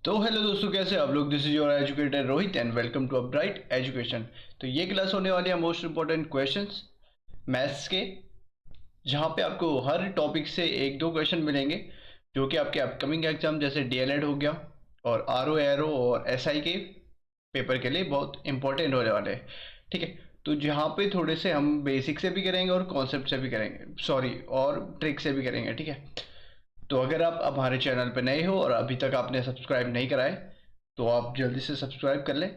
तो हेलो दोस्तों, कैसे आप लोग। This is your educator Rohit and welcome to Upbright education. तो ये क्लास होने वाली है मोस्ट इंपॉर्टेंट क्वेश्चंस मैथ्स के, जहाँ पे आपको हर टॉपिक से एक दो क्वेश्चन मिलेंगे जो कि आपके अपकमिंग एग्जाम जैसे डीएलएड हो गया और आरओ एरो और एसआई के पेपर के लिए बहुत इंपॉर्टेंट होने वाले हैं। ठीक है, तो जहाँ पे थोड़े से हम बेसिक से भी करेंगे और कॉन्सेप्ट से भी करेंगे, सॉरी, और ट्रिक से भी करेंगे। ठीक है, तो अगर आप हमारे चैनल पर नए हो और अभी तक आपने सब्सक्राइब नहीं करा है तो आप जल्दी से सब्सक्राइब कर लें,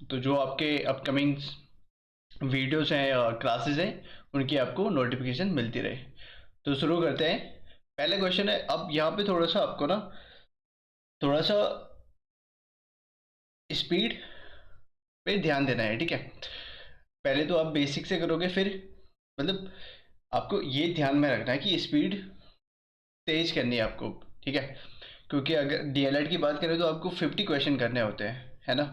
तो जो आपके अपकमिंग वीडियोस हैं या क्लासेस हैं उनकी आपको नोटिफिकेशन मिलती रहे। तो शुरू करते हैं। पहले क्वेश्चन है, अब यहाँ पे थोड़ा सा आपको ना, थोड़ा सा स्पीड पे ध्यान देना है। ठीक है, पहले तो आप बेसिक से करोगे, फिर मतलब आपको ये ध्यान में रखना है कि स्पीड तेज करनी है आपको। ठीक है, क्योंकि अगर डीएलएड की बात करें तो आपको 50 क्वेश्चन करने होते हैं, है ना।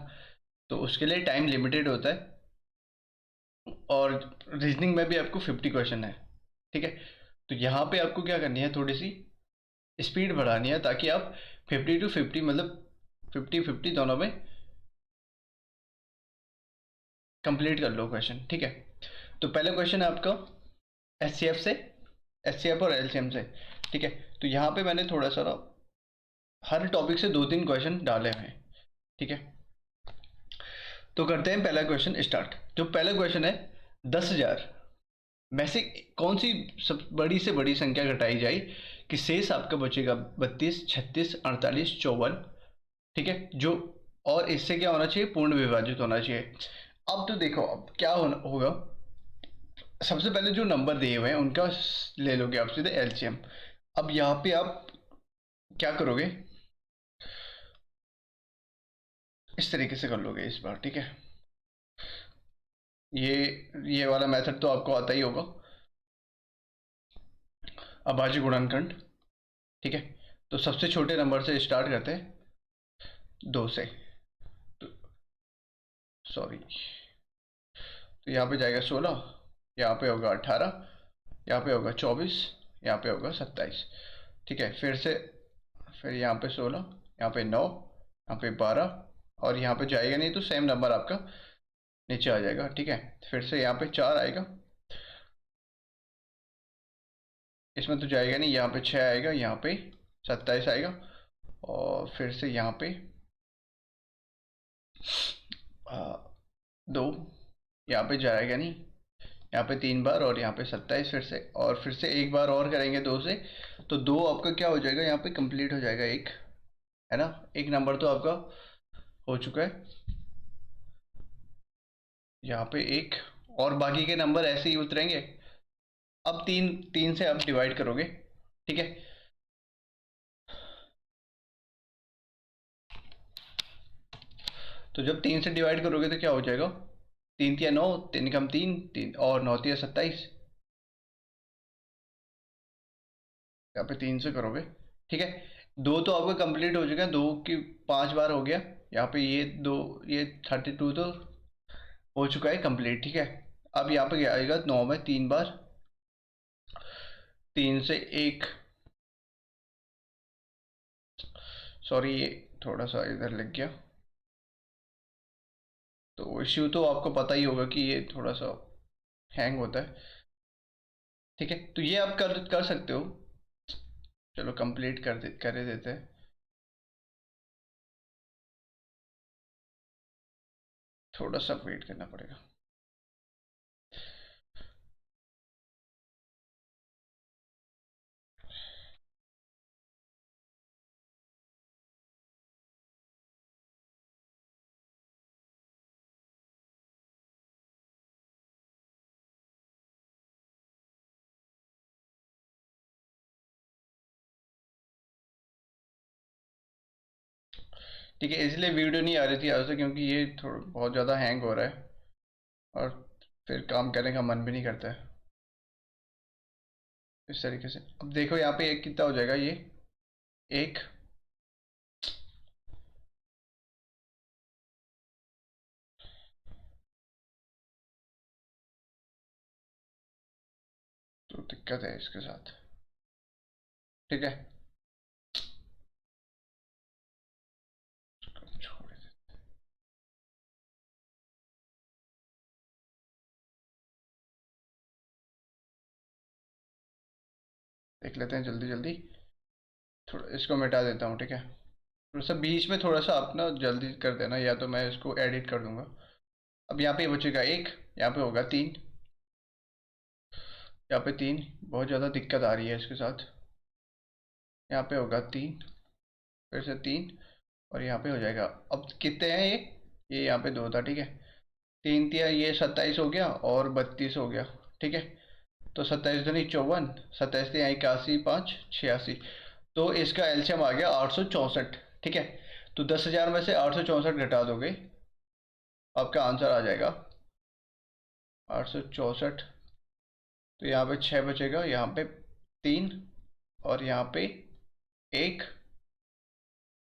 तो उसके लिए टाइम लिमिटेड होता है और रीजनिंग में भी आपको 50 क्वेश्चन है। ठीक है, तो यहाँ पे आपको क्या करनी है, थोड़ी सी स्पीड बढ़ानी है ताकि आप 50 to 50 मतलब 50-50 दोनों में कंप्लीट कर लो क्वेश्चन। ठीक है, तो पहला क्वेश्चन है आपका एचसीएफ से, एचसीएफ और एलसीएम से। ठीक है, तो यहाँ पे मैंने थोड़ा सा ना हर टॉपिक से दो तीन क्वेश्चन डाले हुए हैं। ठीक है, तो करते हैं पहला क्वेश्चन स्टार्ट। जो पहला क्वेश्चन है, 10,000 में से कौन सी सब बड़ी से बड़ी संख्या घटाई जाए कि शेष आपका बचेगा 32, 36, 48, 54। ठीक है, जो और इससे क्या होना चाहिए, पूर्ण विभाजित होना चाहिए। अब तो देखो, अब क्या होगा, सबसे पहले जो नंबर दिए हुए हैं उनका ले लोगे आप सीधे एलसीएम। अब यहाँ पे आप क्या करोगे, इस तरीके से कर लोगे इस बार। ठीक है, ये ये वाला मेथड तो आपको आता ही होगा, अभाज्य गुणनखंड। ठीक है, तो सबसे छोटे नंबर से स्टार्ट करते हैं, दो से। तो सॉरी, तो यहाँ पे जाएगा 16, यहाँ पे होगा 18, यहाँ पे होगा 24, यहाँ पे होगा 27। ठीक है, फिर यहाँ पे 16, यहाँ पे 9, यहाँ पे 12, और यहाँ पे जाएगा नहीं तो सेम नंबर आपका नीचे आ जाएगा। ठीक है, फिर से यहाँ पे 4 आएगा, इसमें तो जाएगा नहीं, यहाँ पे 6 आएगा, यहाँ पे 27 आएगा, और फिर से यहाँ पे आ, 2, यहाँ पे जाएगा नहीं, यहाँ पे 3 बार, और यहाँ पे 27 फिर से, और फिर से एक बार और करेंगे 2 से। तो 2 आपका क्या हो जाएगा, यहाँ पे कंप्लीट हो जाएगा एक, है ना। एक नंबर तो आपका हो चुका है, यहाँ पे एक, और बाकी के नंबर ऐसे ही उतरेंगे। अब तीन तीन से आप डिवाइड करोगे। ठीक है, तो जब 3 से डिवाइड करोगे तो क्या हो जाएगा, 3 तिया 9, 3 कम 3, 3 और 9 तिया 27, यहाँ पे 3 से करोगे। ठीक है, दो तो आपका कंप्लीट हो चुका है, दो की 5 बार हो गया, यहाँ पे ये दो, ये 32 तो हो चुका है कंप्लीट। ठीक है, अब यहाँ पे क्या आएगा, 9 में 3 बार, 3 से एक, सॉरी ये थोड़ा सा इधर लग गया। तो इश्यू तो आपको पता ही होगा कि ये थोड़ा सा हैंग होता है। ठीक है, तो ये आप कर कर सकते हो। चलो कंप्लीट कर ही देते हैं। थोड़ा सा वेट करना पड़ेगा। ठीक है, इसलिए वीडियो नहीं आ रही थी आज से, क्योंकि ये थोड़ा बहुत ज़्यादा हैंग हो रहा है और फिर काम करने का मन भी नहीं करता है इस तरीके से। अब देखो यहाँ पे एक कितना हो जाएगा, ये एक, तो दिक्कत है इसके साथ। ठीक है, देख लेते हैं जल्दी जल्दी। थोड़ा इसको मिटा देता हूँ, ठीक है। थोड़ा सा बीच में थोड़ा सा आप ना जल्दी कर देना, या तो मैं इसको एडिट कर दूंगा। अब यहाँ पे बचेगा 1, यहाँ पे होगा 3, यहाँ पे 3। बहुत ज़्यादा दिक्कत आ रही है इसके साथ। यहाँ पे होगा 3, फिर से 3, और यहाँ पे हो जाएगा। अब कितने हैं ये यहाँ पे 2 था, ठीक है। 3 तिया ये 27 हो गया और 32 हो गया, ठीक है। तो 27 दूनी 54, 27 तिया 81, 5 86। तो इसका एलसीएम आ गया 864, ठीक है। तो 10,000 में से 864 घटा दोगे, आपका आंसर आ जाएगा 864। तो यहाँ पे 6 बचेगा, यहाँ पे 3, और यहाँ पे 1।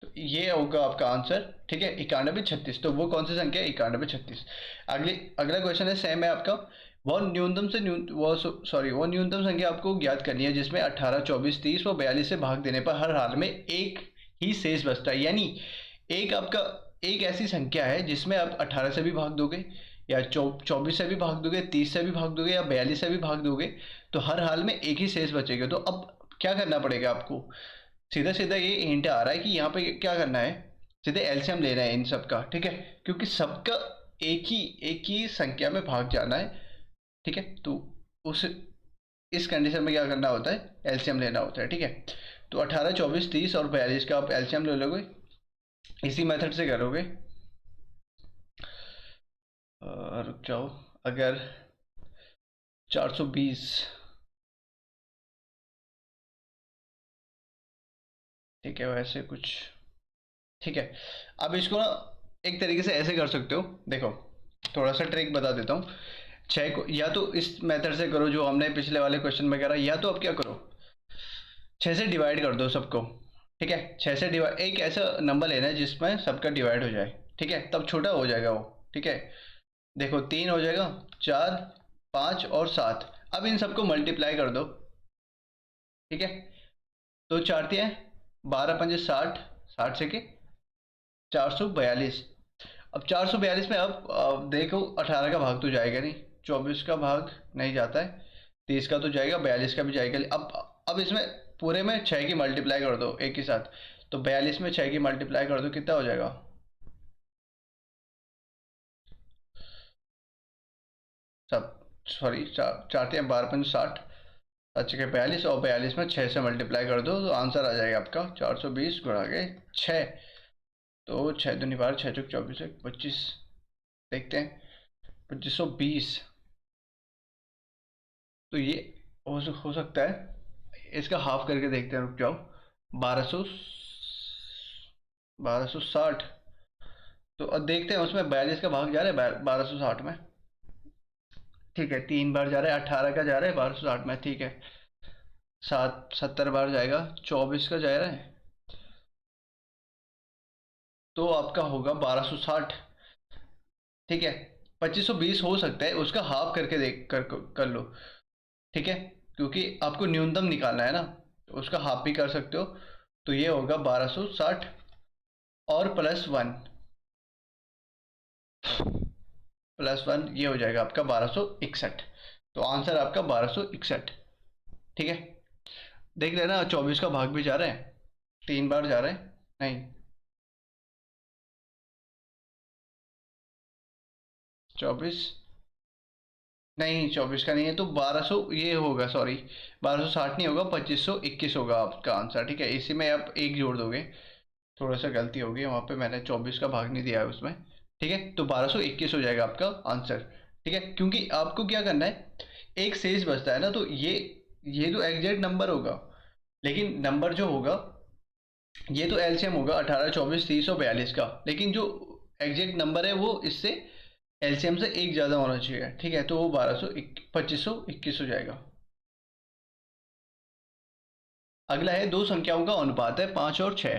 तो ये होगा आपका आंसर, ठीक है, 9136। तो वो कौन सी संख्या है? 9136। अगला क्वेश्चन है, सेम है आपका। वो न्यूनतम संख्या आपको ज्ञात करनी है जिसमें 18, 24, 30 व 42 से भाग देने पर हर हाल में एक ही शेष बचता है। यानी एक ऐसी संख्या है जिसमें आप 18 से भी भाग दोगे, या 24 से भी भाग दोगे, 30 से भी भाग दोगे, या 42 से भी भाग दोगे, तो हर हाल में एक ही शेष बचेगा। तो अब क्या करना पड़ेगा आपको? सीधा सीधा ये हिंट आ रहा है कि यहाँ पे क्या करना है, सीधे एलसीएम लेना है इन सब का, ठीक है। क्योंकि सबका एक ही संख्या में भाग जाना है, ठीक है। तो उस इस कंडीशन में क्या करना होता है? एलसीएम लेना होता है, ठीक है। तो 18, 24, 30 और 42 का आप एलसीएम ले लोगे, इसी मेथड से करोगे। रुक जाओ, अगर 420, ठीक है, वैसे कुछ, ठीक है। अब इसको ना एक तरीके से ऐसे कर सकते हो, देखो थोड़ा सा ट्रिक बता देता हूँ। 6 को या तो इस मेथड से करो जो हमने पिछले वाले क्वेश्चन में करा, या तो आप क्या करो, 6 से डिवाइड कर दो सबको, ठीक है। 6 से डिवाइड, एक ऐसा नंबर लेना है जिसमें सबका डिवाइड हो जाए, ठीक है, तब छोटा हो जाएगा वो, ठीक है। देखो 3 हो जाएगा, 4, 5 और 7। अब इन सबको मल्टीप्लाई कर दो, ठीक है। तो 4 तिया 12, 5 60, 60 से के 442। अब 442 में अब देखो 18 का भाग तो जाएगा नहीं, 24 का भाग नहीं जाता है, 30 का तो जाएगा, 42 का भी जाएगा। अब इसमें पूरे में 6 की मल्टीप्लाई कर दो एक ही साथ। तो 42 में 6 की मल्टीप्लाई कर दो, कितना हो जाएगा? सब सॉरी, 4 4 12 5 60, 7 6 42, और 42 में 6 से मल्टीप्लाई कर दो, तो आंसर आ जाएगा आपका 420 गुणा के 6। तो 6 दूनी 12, 6 चौक 24, 25। देखते हैं 2520। तो ये हो सकता है, इसका हाफ करके देखते हैं, रुक जाओ। 1200, 1260। तो अब देखते हैं उसमें 42 का भाग जा रहा है 1260 में, ठीक है। 3 बार जा रहा है, 18 का जा रहा है 1260 में, ठीक है। 70 बार जाएगा, 24 का जा रहा है, तो आपका होगा 1260, ठीक है। 2520 हो सकता है, उसका हाफ करके देख कर लो, ठीक है। क्योंकि आपको न्यूनतम निकालना है ना, तो उसका हाफ भी कर सकते हो। तो ये होगा 1260 और +1, +1, ये हो जाएगा आपका 1261। तो आंसर आपका 1261, ठीक है। देख लेना 24 का भाग भी जा रहा है, 3 बार जा रहा है, नहीं 24, नहीं 24 का नहीं है, तो 1200 ये होगा, सॉरी 1260 नहीं होगा, 2521 होगा आपका आंसर, ठीक है। इसी में आप एक जोड़ दोगे, थोड़ा सा गलती होगी वहाँ पे, मैंने 24 का भाग नहीं दिया है उसमें, ठीक है। तो 1221 हो जाएगा आपका आंसर, ठीक है। क्योंकि आपको क्या करना है, एक शेष बचता है ना, तो ये तो एग्जैक्ट नंबर होगा, लेकिन नंबर जो होगा ये तो एलसीएम होगा 18, 24, 30 और 42 का, लेकिन जो एग्जैक्ट नंबर है वो इससे एलसीएम से एक ज़्यादा होना चाहिए, ठीक है। तो वो 2521 हो जाएगा। अगला है, दो संख्याओं का अनुपात है 5 और 6,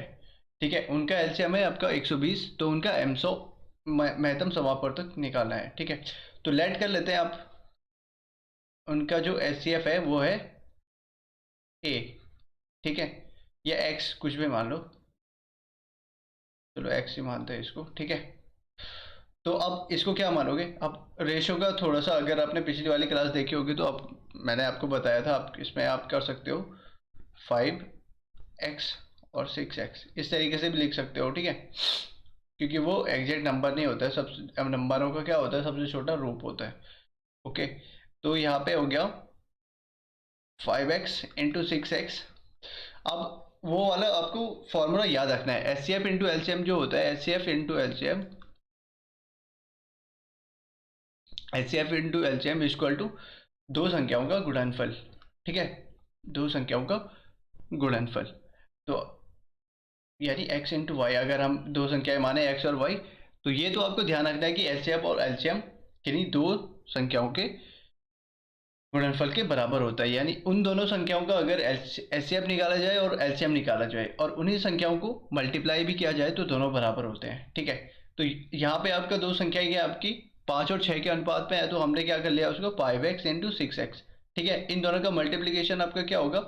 ठीक है। उनका एलसीएम है आपका 120, तो उनका एमसो महत्तम समापवर्तक निकालना है, ठीक है। तो लेट कर लेते हैं आप, उनका जो एचसीएफ है वो है ए, ठीक है, या एक्स कुछ भी मान लो, चलो एक्स ही मानते हैं इसको, ठीक है। तो अब इसको क्या मानोगे? अब रेशो का थोड़ा सा, अगर आपने पिछली वाली क्लास देखी होगी तो अब मैंने आपको बताया था, आप इसमें आप कर सकते हो 5x और 6x, इस तरीके से भी लिख सकते हो, ठीक है, क्योंकि वो एग्जैक्ट नंबर नहीं होता है, सब नंबरों का क्या होता है, सबसे छोटा रूप होता है। ओके, तो यहाँ पे हो गया 5x इंटू 6x। अब वो वाला आपको फॉर्मूला याद रखना है, H C F into LCM जो होता है, H C F into LCM, H C F into LCM equal to दो संख्याओं का गुणनफल, ठीक है, दो संख्याओं का गुणनफल। तो यानी x इंटू वाई, अगर हम दो संख्याएं माने x और y, तो ये तो आपको ध्यान रखना है कि एच सी एफ और एलसीएम यानी दो संख्याओं के गुणनफल के बराबर होता है, यानी उन दोनों संख्याओं का अगर एचसीएफ निकाला जाए और एलसीएम निकाला जाए और उन्हीं संख्याओं को मल्टीप्लाई भी किया जाए तो दोनों बराबर होते हैं, ठीक है। तो यहाँ पे आपका दो संख्याएं क्या आपकी 5 और 6 के अनुपात में है, तो हमने क्या कर लिया उसको 5x इंटू 6x, ठीक है। इन दोनों का मल्टीप्लीकेशन आपका क्या होगा,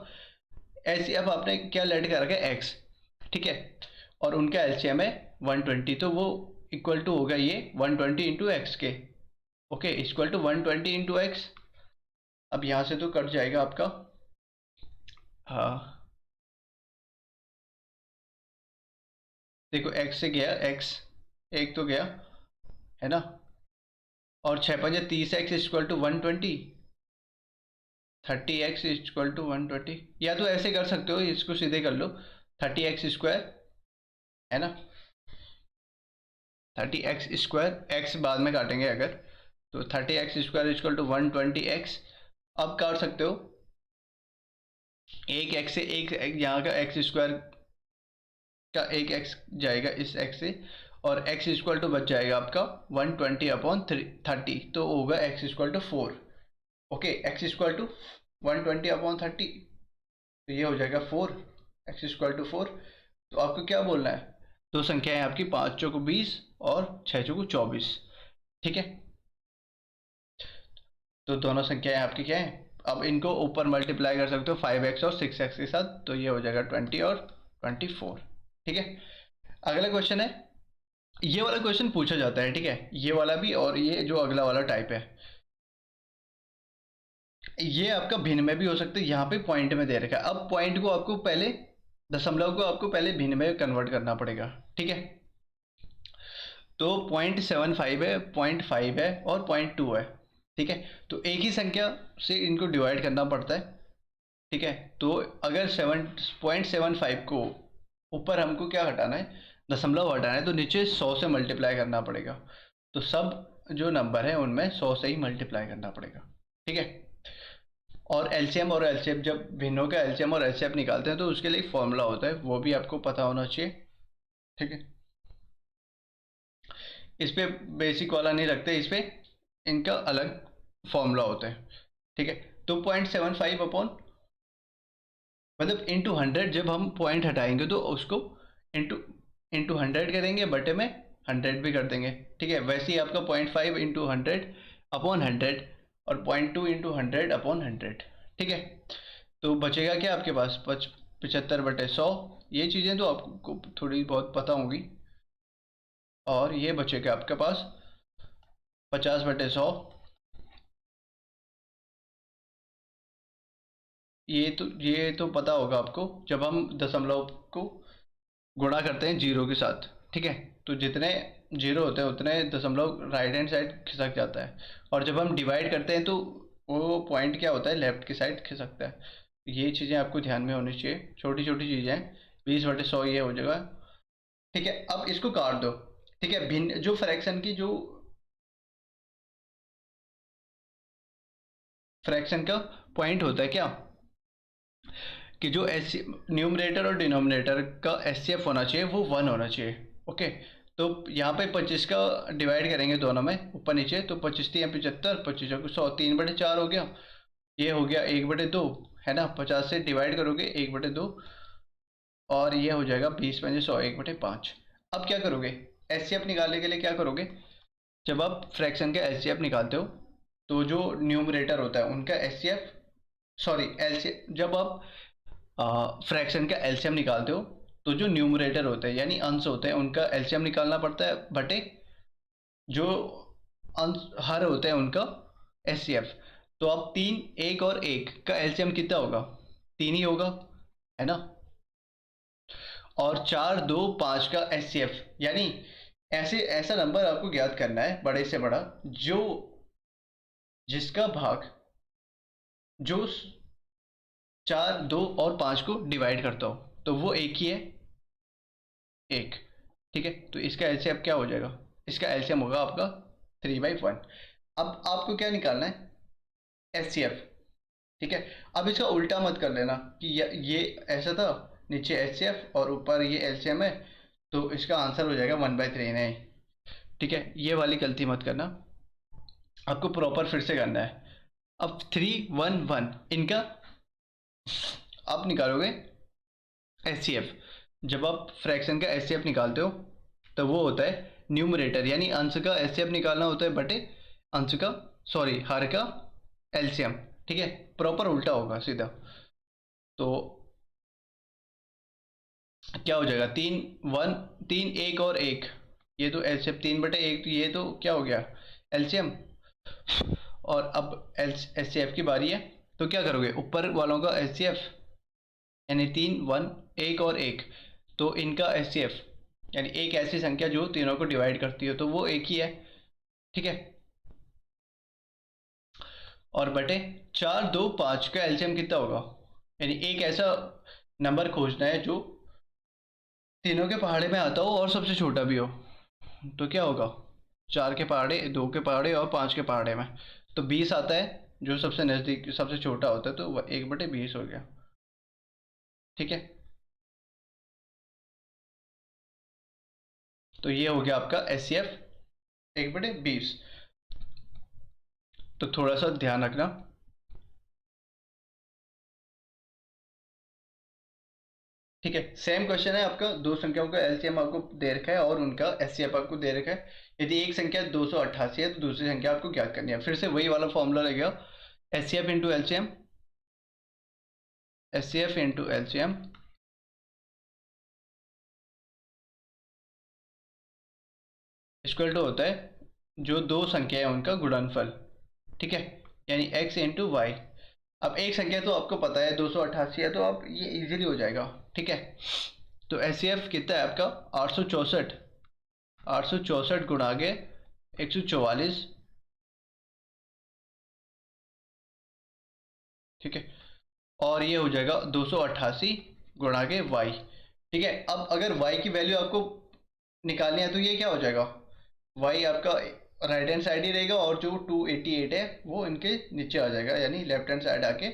एचसीएफ आपने क्या लेट कर रखा है x, ठीक है, और उनका एलसीएम है 120, तो वो इक्वल टू होगा ये 120 इंटू एक्स के, okay, equal to 120 into X. अब यहाँ से तो कट जाएगा आपका, हाँ देखो x से गया x, एक तो गया है ना, और 6×5 = 30x equal to 120, 30x equal to 120, या तो ऐसे कर सकते हो, इसको सीधे कर लो 30x² है ना, 30x², x बाद में काटेंगे अगर, तो 30x² इक्वल टू 120x। अब काट सकते हो, एक x से एक यहाँ का x² का एक x जाएगा इस x से, और x इक्वल टू बच जाएगा आपका 120/30, तो होगा x equal to 4, okay, x equal to 120/30, तो ये हो जाएगा 4, x इक्वल टू 4। तो आपको क्या बोलना है, दो संख्याएं आपकी 5 चौको 20 और 6 चौको 24, ठीक है। तो दोनों संख्याएं आपकी क्या है, अब इनको ऊपर मल्टीप्लाई कर सकते हो 5x और 6x के साथ, तो ये हो जाएगा 20 और 24, ठीक है। अगला क्वेश्चन है, ये वाला क्वेश्चन पूछा जाता है, ठीक है, ये वाला भी और ये जो अगला वाला टाइप है, ये आपका भिन्न में भी हो सकता है, यहाँ पे पॉइंट में दे रखा है। अब पॉइंट को आपको पहले, दशमलव को आपको पहले भिन्न में कन्वर्ट करना पड़ेगा, ठीक है। तो 0.75 है, 0.5 है और 0.2 है, ठीक है। तो एक ही संख्या से इनको डिवाइड करना पड़ता है, ठीक है। तो अगर 0.75 को ऊपर हमको क्या हटाना है, दशमलव हटाना है, तो नीचे 100 से मल्टीप्लाई करना पड़ेगा, तो सब जो नंबर है उनमें 100 से ही मल्टीप्लाई करना पड़ेगा, ठीक है। और एलसीएम और एलसीएफ, जब भिन्नों का एलसीएम और एलसीएफ निकालते हैं तो उसके लिए एक फॉर्मूला होता है, वो भी आपको पता होना चाहिए, ठीक है। इस पे बेसिक वाला नहीं रखते, इस पे इनका अलग फॉर्मूला होता है, ठीक है। तो 0.75 मतलब इंटू 100, जब हम पॉइंट हटाएंगे तो उसको इंटू इंटू 100 करेंगे, बटे में 100 भी कर देंगे, ठीक है। वैसे ही आपका 0.5 इंटू 100/100 और 0.2 इंटू 100/100, ठीक है। तो बचेगा क्या आपके पास, 75/100, ये चीज़ें तो आपको थोड़ी बहुत पता होंगी। और ये बचेगा आपके पास 50/100, ये तो पता होगा आपको, जब हम दशमलव को गुणा करते हैं जीरो के साथ, ठीक है, तो जितने जीरो होते हैं उतने दशमलव राइट हैंड साइड खिसक जाता है, और जब हम डिवाइड करते हैं तो वो पॉइंट क्या होता है, लेफ्ट की साइड खिसकता है। ये चीज़ें आपको ध्यान में होनी चाहिए, छोटी छोटी चीज़ें, 20/100 ये हो जाएगा, ठीक है। अब इसको काट दो, ठीक है, भिन्न जो फ्रैक्शन की जो फ्रैक्शन का पॉइंट होता है क्या, कि जो एस न्यूमरेटर और डिनोमिनेटर का एचसीएफ होना चाहिए वो 1 होना चाहिए, ओके। तो यहाँ पे 25 का डिवाइड करेंगे दोनों में ऊपर नीचे, तो 25×3 = 75, 25×100 3/4 हो गया, ये हो गया 1/2 है ना, 50 से डिवाइड करोगे 1/2, और ये हो जाएगा 20×100 1/5। अब क्या करोगे, एचसीएफ निकालने के लिए क्या करोगे, जब आप फ्रैक्शन का एचसीएफ निकालते हो तो जो न्यूमरेटर होता है उनका एचसीएफ, सॉरी एलसीएफ, जब आप फ्रैक्शन का एलसीएम निकालते हो तो जो न्यूमरेटर होते हैं यानी अंश होते हैं उनका एलसीएम निकालना पड़ता है, बटे जो अंश हर होते हैं उनका एचसीएफ। तो अब 3, 1 और 1 का एलसीएम कितना होगा, 3 ही होगा, है ना। और 4 2 5 का HCF, यानी ऐसे ऐसा नंबर आपको ज्ञात करना है बड़े से बड़ा, जो जिसका भाग जो 4 2 और 5 को डिवाइड करता हो, तो वो एक ही है, एक। ठीक है, तो इसका एलसीएम क्या हो जाएगा, इसका एलसीएम होगा आपका 3/1। अब आपको क्या निकालना है, एचसीएफ। ठीक है, अब इसका उल्टा मत कर लेना कि ये ऐसा था, नीचे एचसीएफ और ऊपर ये एलसीएम है, तो इसका आंसर हो जाएगा 1/3 नहीं। ठीक है, ये वाली गलती मत करना, आपको प्रॉपर फिर से करना है। अब 3 1 1 इनका आप निकालोगे एचसीएफ। जब आप फ्रैक्शन का एचसीएफ निकालते हो तो वो होता है न्यूमरेटर, यानी अंश का एचसीएफ निकालना होता है बटे अंश का, सॉरी, हर का एलसीएम। ठीक है, प्रॉपर उल्टा होगा सीधा। तो क्या हो जाएगा, 3 1 और 1, ये तो एलसीएम 3/1, तो ये तो क्या हो गया, एलसीएम। और अब एचसीएफ की बारी है, तो क्या करोगे, ऊपर वालों का एचसीएफ, यानी 3 1 1 और 1, तो इनका एचसीएफ, यानी एक ऐसी संख्या जो तीनों को डिवाइड करती हो, तो वो एक ही है। ठीक है, और बटे 4 2 5 का एलसीएम कितना होगा, यानी एक ऐसा नंबर खोजना है जो तीनों के पहाड़े में आता हो और सबसे छोटा भी हो, तो क्या होगा, 4 के पहाड़े, 2 के पहाड़े और 5 के पहाड़े में, तो 20 आता है, जो सबसे नज़दीक सबसे छोटा होता है, तो 1/20 हो गया। ठीक है, तो ये हो गया आपका एचसीएफ 1/20। तो थोड़ा सा ध्यान रखना। ठीक है, सेम क्वेश्चन है आपका, दो संख्याओं का एलसीएम आपको दे रखा है और उनका एचसीएफ आपको दे रखा है। यदि एक संख्या 288 है तो दूसरी संख्या आपको ज्ञात करनी है। फिर से वही वाला फॉर्मूला लगेगा, HCF into LCM, HCF into LCM equal to होता है जो दो संख्या है उनका गुणनफल। ठीक है, यानी x इंटू वाई। अब एक संख्या तो आपको पता है 288 है, तो आप ये इजीली हो जाएगा। ठीक है, तो एचसीएफ कितना है आपका, 864, 864 गुणा के 144। ठीक है, और ये हो जाएगा 288 गुणा के y। ठीक है, अब अगर y की वैल्यू आपको निकालनी है तो ये क्या हो जाएगा, y आपका राइट हैंड साइड ही रहेगा और जो 288 है वो इनके नीचे आ जाएगा, यानी लेफ्ट हैंड साइड आके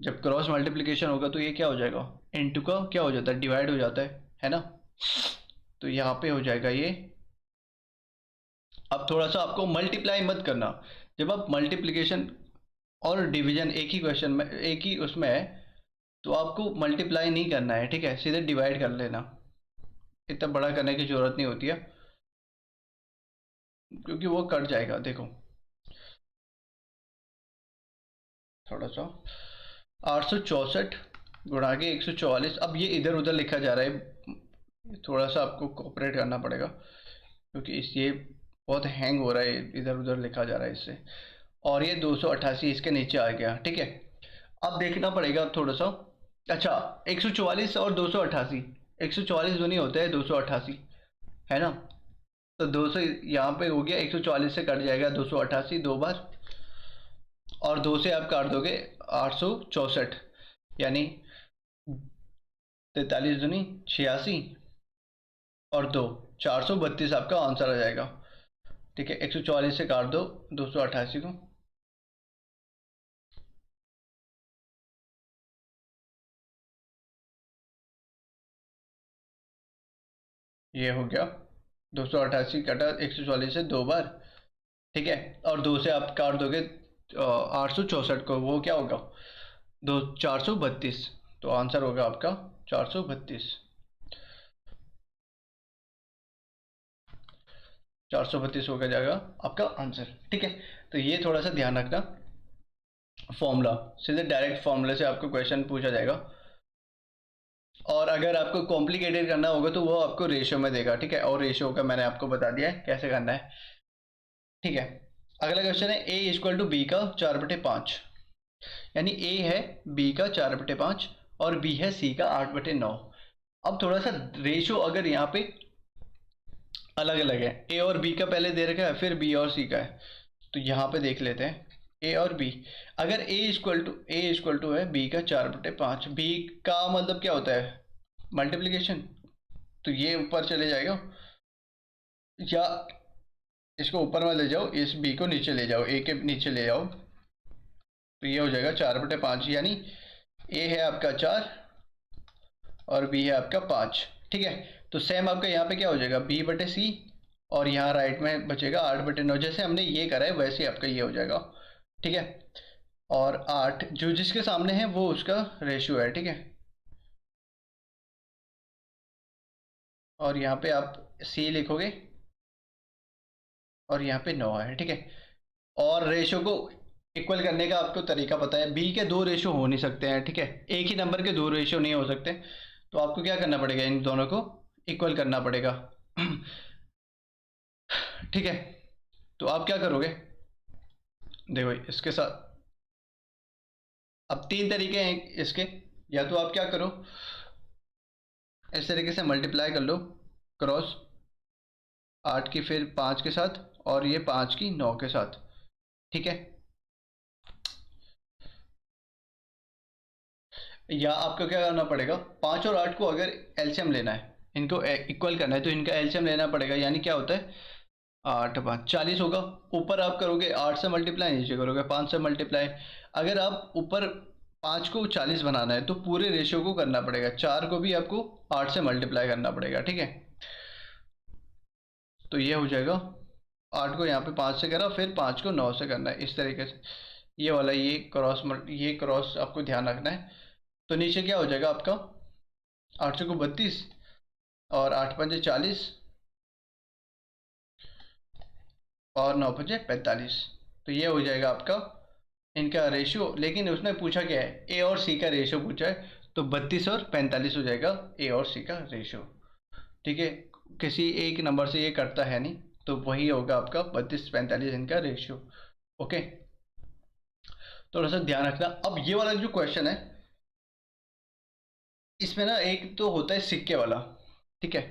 जब क्रॉस मल्टीप्लिकेशन होगा तो ये क्या हो जाएगा, इनटू का क्या हो जाता है, डिवाइड हो जाता है ना। तो यहाँ पे हो जाएगा ये। अब थोड़ा सा आपको मल्टीप्लाई मत करना, जब आप मल्टीप्लिकेशन और डिवीजन एक ही क्वेश्चन में, एक ही उसमें है, तो आपको मल्टीप्लाई नहीं करना है। ठीक है, सीधे डिवाइड कर लेना, इतना बड़ा करने की ज़रूरत नहीं होती है, क्योंकि वो कट जाएगा। देखो थोड़ा सा, 864 गुणा के 144, अब ये इधर उधर लिखा जा रहा है, थोड़ा सा आपको कोऑपरेट करना पड़ेगा, क्योंकि इस ये बहुत हैंग हो रहा है, इधर उधर लिखा जा रहा है इससे। और ये 288 इसके नीचे आ गया। ठीक है, अब देखना पड़ेगा थोड़ा सा। अच्छा, 144 और 288, 144 जो नहीं होता है 288, है ना। तो 200 यहाँ पे हो गया, 144 से कट जाएगा 288 दो बार, और 2 से आप काट दोगे 864, यानी 43 दूनी 86 और 2, 432 आपका आंसर आ जाएगा। ठीक है, 144 से काट दो 288 को, ये हो गया 288 कटा 144 से दो बार। ठीक है, और 2 से आप काट दोगे 864 को, वो क्या होगा, 432, तो आंसर होगा आपका 432, 432 होगा जाएगा आपका आंसर। ठीक है, तो ये थोड़ा सा ध्यान रखना, फॉर्मूला सीधे डायरेक्ट फॉर्मूले से आपको क्वेश्चन पूछा जाएगा, और अगर आपको कॉम्प्लिकेटेड करना होगा तो वो आपको रेशियो में देगा। ठीक है, और रेशियो का मैंने आपको बता दिया है कैसे करना है। ठीक है, अगला क्वेश्चन है a = b का 4/5, यानी a है b का 4/5 और बी है सी का 8/9। अब थोड़ा सा रेशो अगर यहाँ पे अलग अलग है, ए और बी का पहले दे रखा है, फिर बी और सी का है, तो यहाँ पे देख लेते हैं ए और बी। अगर ए इक्वल टू है बी का 4/5, बी का मतलब क्या होता है, मल्टीप्लीकेशन, तो ये ऊपर चले जाएगा, या इसको ऊपर में ले जाओ, इस बी को नीचे ले जाओ, ए के नीचे ले जाओ, तो ये हो जाएगा 4/5, यानी ए है आपका 4 और बी है आपका 5। ठीक है, तो सेम आपका यहाँ पे क्या हो जाएगा, b/c, और यहाँ राइट में बचेगा 8/9। जैसे हमने ये करा है वैसे ही आपका ये हो जाएगा। ठीक है, और 8 जो जिसके सामने है वो उसका रेशियो है। ठीक है, और यहाँ पे आप c लिखोगे और यहाँ पे 9 है। ठीक है, और रेशियो को इक्वल करने का आपको तरीका पता है, बी के दो रेशियो हो नहीं सकते हैं। ठीक है, एक ही नंबर के दो रेशियो नहीं हो सकते, तो आपको क्या करना पड़ेगा, इन दोनों को इक्वल करना पड़ेगा। ठीक है, तो आप क्या करोगे, देखो इसके साथ अब तीन तरीके हैं इसके, या तो आप क्या करो, इस तरीके से मल्टीप्लाई कर लो, क्रॉस 8 की फिर 5 के साथ, और ये 5 की 9 के साथ। ठीक है, या आपको क्या करना पड़ेगा, 5 और 8 को अगर एलसीएम लेना है, इनको इक्वल करना है, तो इनका एलसीएम लेना पड़ेगा। यानी क्या होता है, 8×5 = 40 होगा। ऊपर आप करोगे 8 से मल्टीप्लाई, नीचे करोगे 5 से मल्टीप्लाई। अगर आप ऊपर 5 को 40 बनाना है तो पूरे रेशियो को करना पड़ेगा, 4 को भी आपको 8 से मल्टीप्लाई करना पड़ेगा। ठीक है, तो ये हो जाएगा, 8 को यहाँ पे 5 से करा, फिर 5 को 9 से करना है, इस तरीके से। ये वाला ये क्रॉस आपको ध्यान रखना है। तो नीचे क्या हो जाएगा आपका, 8 को 32 और 8×5 = 40 और 9×5 = 45। तो ये हो जाएगा आपका इनका रेशियो। लेकिन उसने पूछा क्या है, ए और सी का रेशियो पूछा है, तो 32 और 45 हो जाएगा ए और सी का रेशियो। ठीक है, किसी एक नंबर से ये कटता है नहीं, तो वही होगा आपका 32-45 इनका रेशियो। ओके, थोड़ा सा ध्यान रखना। अब ये वाला जो क्वेश्चन है, इसमें ना एक तो होता है सिक्के वाला। ठीक है,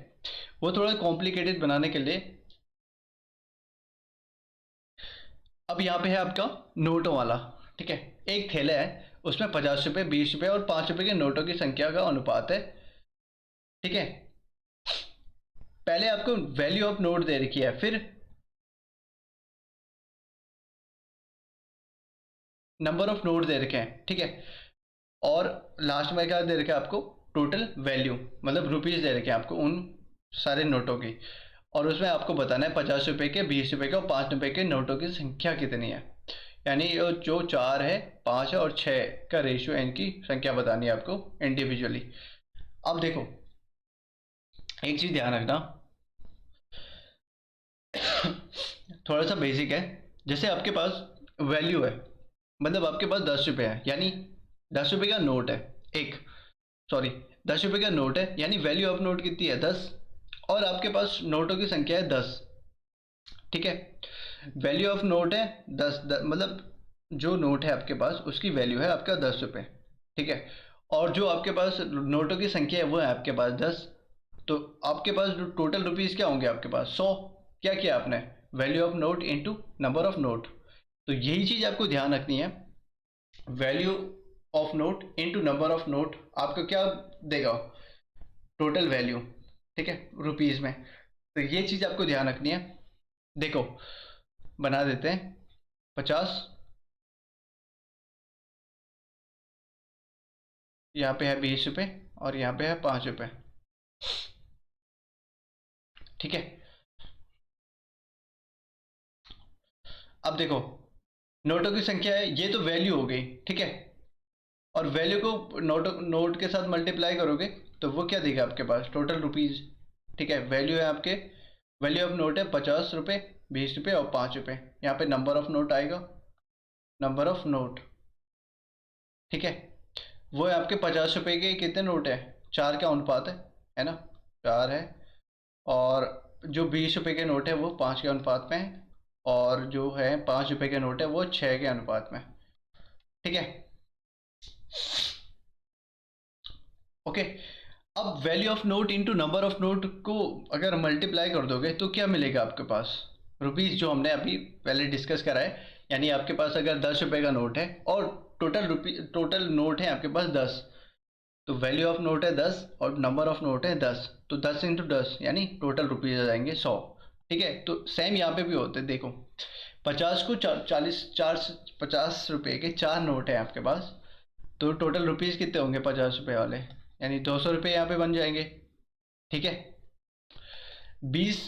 वो थोड़ा कॉम्प्लिकेटेड बनाने के लिए, अब यहाँ पे है आपका नोटों वाला। ठीक है, एक थैला है, उसमें 50 रुपये, 20 रुपये और 5 रुपये के नोटों की संख्या का अनुपात है। ठीक है, पहले आपको वैल्यू ऑफ नोट दे रखी है, फिर नंबर ऑफ नोट दे रखे हैं। ठीक है, और लास्ट में क्या दे रखा है आपको, टोटल वैल्यू, मतलब रुपीज़ दे रखे हैं आपको उन सारे नोटों की, और उसमें आपको बताना है 50 रुपये के, 20 रुपये के और 5 रुपये के नोटों की संख्या कितनी है। यानी जो 4 है, 5 है और 6 का रेशियो है, इनकी संख्या बतानी है आपको इंडिविजुअली। अब देखो, एक चीज़ ध्यान रखना, थोड़ा सा बेसिक है। जैसे आपके पास वैल्यू है, मतलब आपके पास 10 रुपये है, यानी 10 रुपये का नोट है एक, सॉरी 10 रुपये का नोट है, यानी वैल्यू ऑफ नोट कितनी है, 10, और आपके पास नोटों की संख्या है 10। ठीक है, वैल्यू ऑफ नोट है 10, मतलब जो नोट है आपके पास उसकी वैल्यू है आपका 10 रुपये। ठीक है, और जो आपके पास नोटों की संख्या है वो है आपके पास 10, तो आपके पास टोटल रुपीज़ क्या होंगे आपके पास, 100। क्या किया आपने, value of note into number of note. तो यही चीज़ आपको ध्यान रखनी है, value of note into number of note आपको क्या देगा, टोटल वैल्यू। ठीक है, रुपीज़ में। तो ये चीज़ आपको ध्यान रखनी है। देखो, बना देते हैं 50, यहाँ पे है 20 रुपये और यहाँ पे है 5 रुपये। ठीक है, अब देखो नोटों की संख्या है, ये तो वैल्यू हो गई। ठीक है, और वैल्यू को नोट के साथ मल्टीप्लाई करोगे तो वो क्या देगा आपके पास, टोटल रुपीज़। ठीक है, वैल्यू है आपके, वैल्यू ऑफ नोट है 50 रुपये, 20 रुपये और 5 रुपये। यहाँ पे नंबर ऑफ नोट आएगा, नंबर ऑफ नोट। ठीक है, वो है आपके 50 रुपये के कितने नोट है, 4 का अनुपात है ना, 4 है। और जो 20 रुपये के नोट है वो 5 के अनुपात में है, और जो है 5 रुपये के नोट है वो 6 के अनुपात में। ठीक है, ओके। अब value of note into number of note को अगर मल्टीप्लाई कर दोगे तो क्या मिलेगा आपके पास? रुपीज़ जो हमने अभी पहले डिस्कस करा है, यानी आपके पास अगर 10 रुपये का नोट है और टोटल नोट है आपके पास 10, तो वैल्यू ऑफ नोट है 10 और नंबर ऑफ नोट है 10, तो 10 इंटू 10 यानी टोटल रुपीज़ आ जाएंगे 100। ठीक है, तो सेम यहाँ पे भी होते हैं। देखो 50 को 50 रुपये के 4 नोट हैं आपके पास, तो टोटल रुपीज़ कितने होंगे 50 रुपये वाले, यानी 200 रुपये यहाँ पे बन जाएंगे। ठीक है, 20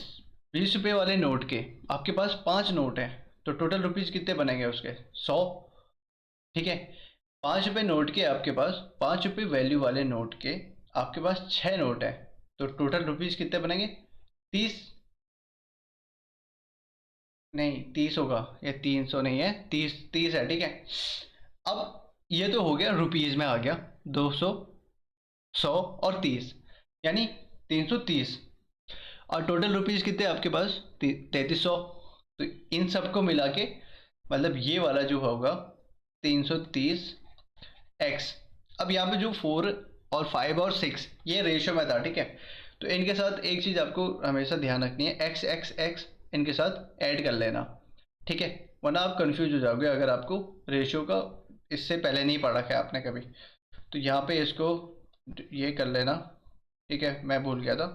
20 रुपये वाले नोट के आपके पास 5 नोट हैं, तो टोटल रुपीज़ कितने बनेंगे उसके? 100। ठीक है, 5 रुपये नोट के आपके पास, 5 रुपये वैल्यू वाले नोट के आपके पास 6 नोट हैं, तो टोटल रुपीज़ कितने बनेंगे? 30। नहीं 30 होगा, ये 300 नहीं है, 30 30 है। ठीक है, अब ये तो हो गया रुपीज़ में आ गया 200, 100 और 30, यानी 330। और टोटल रुपीज़ कितने आपके पास? 3300। तो इन सबको मिला के मतलब ये वाला जो होगा 330 एक्स। अब यहाँ पे जो 4 और 5 और 6 ये रेशो में था। ठीक है, तो इनके साथ एक चीज़ आपको हमेशा ध्यान रखनी है, एक्स एक्स एक्स इनके साथ ऐड कर लेना। ठीक है, वरना आप कंफ्यूज हो जाओगे अगर आपको रेशियो का इससे पहले नहीं पढ़ा है आपने कभी। तो यहाँ पे इसको ये कर लेना। ठीक है, मैं भूल गया था।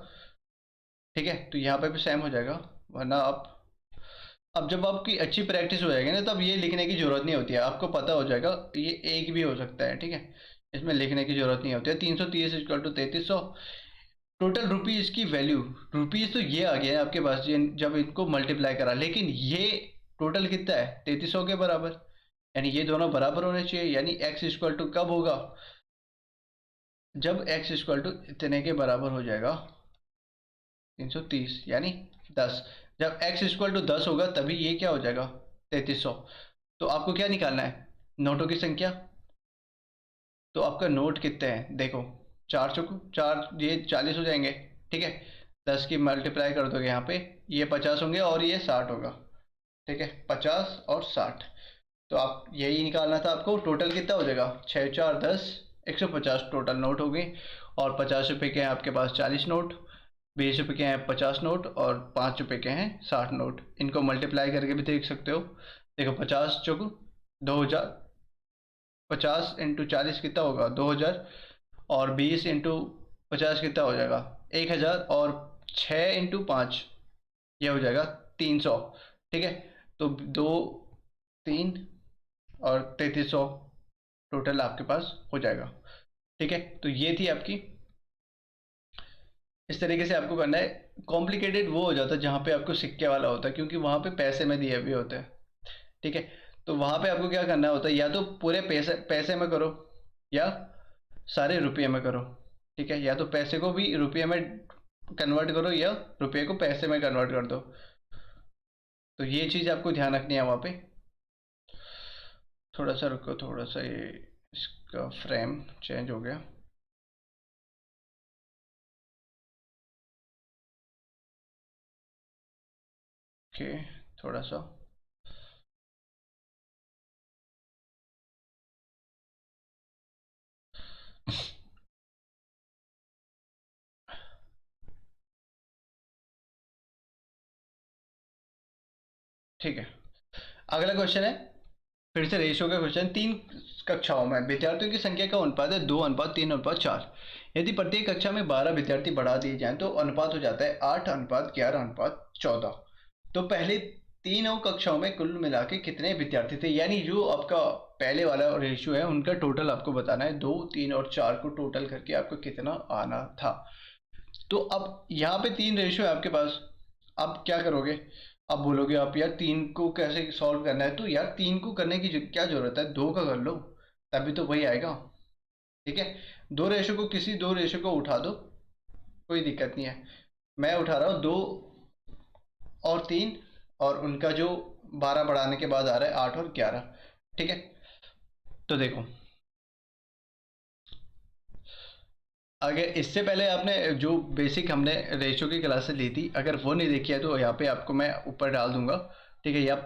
ठीक है, तो यहाँ पे भी सेम हो जाएगा, वरना आप अब जब आपकी अच्छी प्रैक्टिस हो जाएगी ना, तब ये लिखने की ज़रूरत नहीं होती है, आपको पता हो जाएगा ये एक भी हो सकता है। ठीक है, इसमें लिखने की ज़रूरत नहीं होती है। 330 इक्वल टू 3300। टोटल रुपीज़ की वैल्यू, रुपीज़ तो ये आ गया है आपके पास जब इनको मल्टीप्लाई करा, लेकिन ये टोटल कितना है? 3300 के बराबर, यानी ये दोनों बराबर होने चाहिए। यानी एक्स इक्वल टू कब होगा? जब एक्स इक्वल टू इतने के बराबर हो जाएगा 330 यानी 10। जब x इक्वल टू 10 होगा तभी ये क्या हो जाएगा? 3300। तो आपको क्या निकालना है? नोटों की संख्या। तो आपका नोट कितने हैं देखो, 4 चौको 4, ये 40 हो जाएंगे। ठीक है, 10 की मल्टीप्लाई कर दोगे यहाँ पे, ये 50 होंगे और ये 60 होगा। ठीक है, 50 और 60, तो आप यही निकालना था आपको। टोटल कितना हो जाएगा? 6 4 10, 150 टोटल नोट हो गए। और 50 रुपये के हैं आपके पास 40 नोट, 20 रुपये के हैं 50 नोट और 5 रुपये के हैं 60 नोट। इनको मल्टीप्लाई करके भी देख सकते हो। देखो 50 चौको 2000, 50 इंटू 40 कितना होगा? 2000, और 20 इंटू 50 कितना हो जाएगा? 1000, और 6 इंटू 5 ये हो जाएगा 300। ठीक है, तो 2 3 और 3300 टोटल आपके पास हो जाएगा। ठीक है, तो ये थी आपकी। इस तरीके से आपको करना है। कॉम्प्लिकेटेड वो हो जाता है जहाँ पे आपको सिक्के वाला होता है, क्योंकि वहाँ पे पैसे में दिए हुए होते हैं। ठीक है, तो वहाँ पे आपको क्या करना होता है, या तो पूरे पैसे पैसे में करो या सारे रुपये में करो। ठीक है, या तो पैसे को भी रुपये में कन्वर्ट करो या रुपये को पैसे में कन्वर्ट कर दो। तो ये चीज़ आपको ध्यान रखनी है वहाँ पे। थोड़ा सा रुको, थोड़ा सा ये इसका फ्रेम चेंज हो गया। ओके, थोड़ा सा ठीक है। अगला क्वेश्चन है फिर से रेशियो का क्वेश्चन। 3 कक्षाओं में विद्यार्थियों की संख्या का अनुपात है 2:3:4। यदि प्रत्येक कक्षा में 12 विद्यार्थी बढ़ा दिए जाएं तो अनुपात हो जाता है 8:11:14। तो पहले तीनों कक्षाओं में कुल मिला के कितने विद्यार्थी थे? यानी जो आपका पहले वाला रेशियो है उनका टोटल आपको बताना है। 2 3 और 4 को टोटल करके आपको कितना आना था। तो अब यहाँ पे 3 रेशियो है आपके पास। आप क्या करोगे? आप बोलोगे आप यार 3 को कैसे सॉल्व करना है, तो यार 3 को करने की क्या जरूरत है, 2 का कर लो, तभी तो वही आएगा। ठीक है, 2 रेशियो को, किसी 2 रेशियो को उठा दो, कोई दिक्कत नहीं है। मैं उठा रहा हूँ 2 और 3, और उनका जो 12 बढ़ाने के बाद आ रहा है 8 और 11। ठीक है, तो देखो अगर इससे पहले आपने जो बेसिक हमने रेशियो की क्लासेस ली थी, अगर वो नहीं देखी है तो यहाँ पे आपको मैं ऊपर डाल दूंगा। ठीक है, या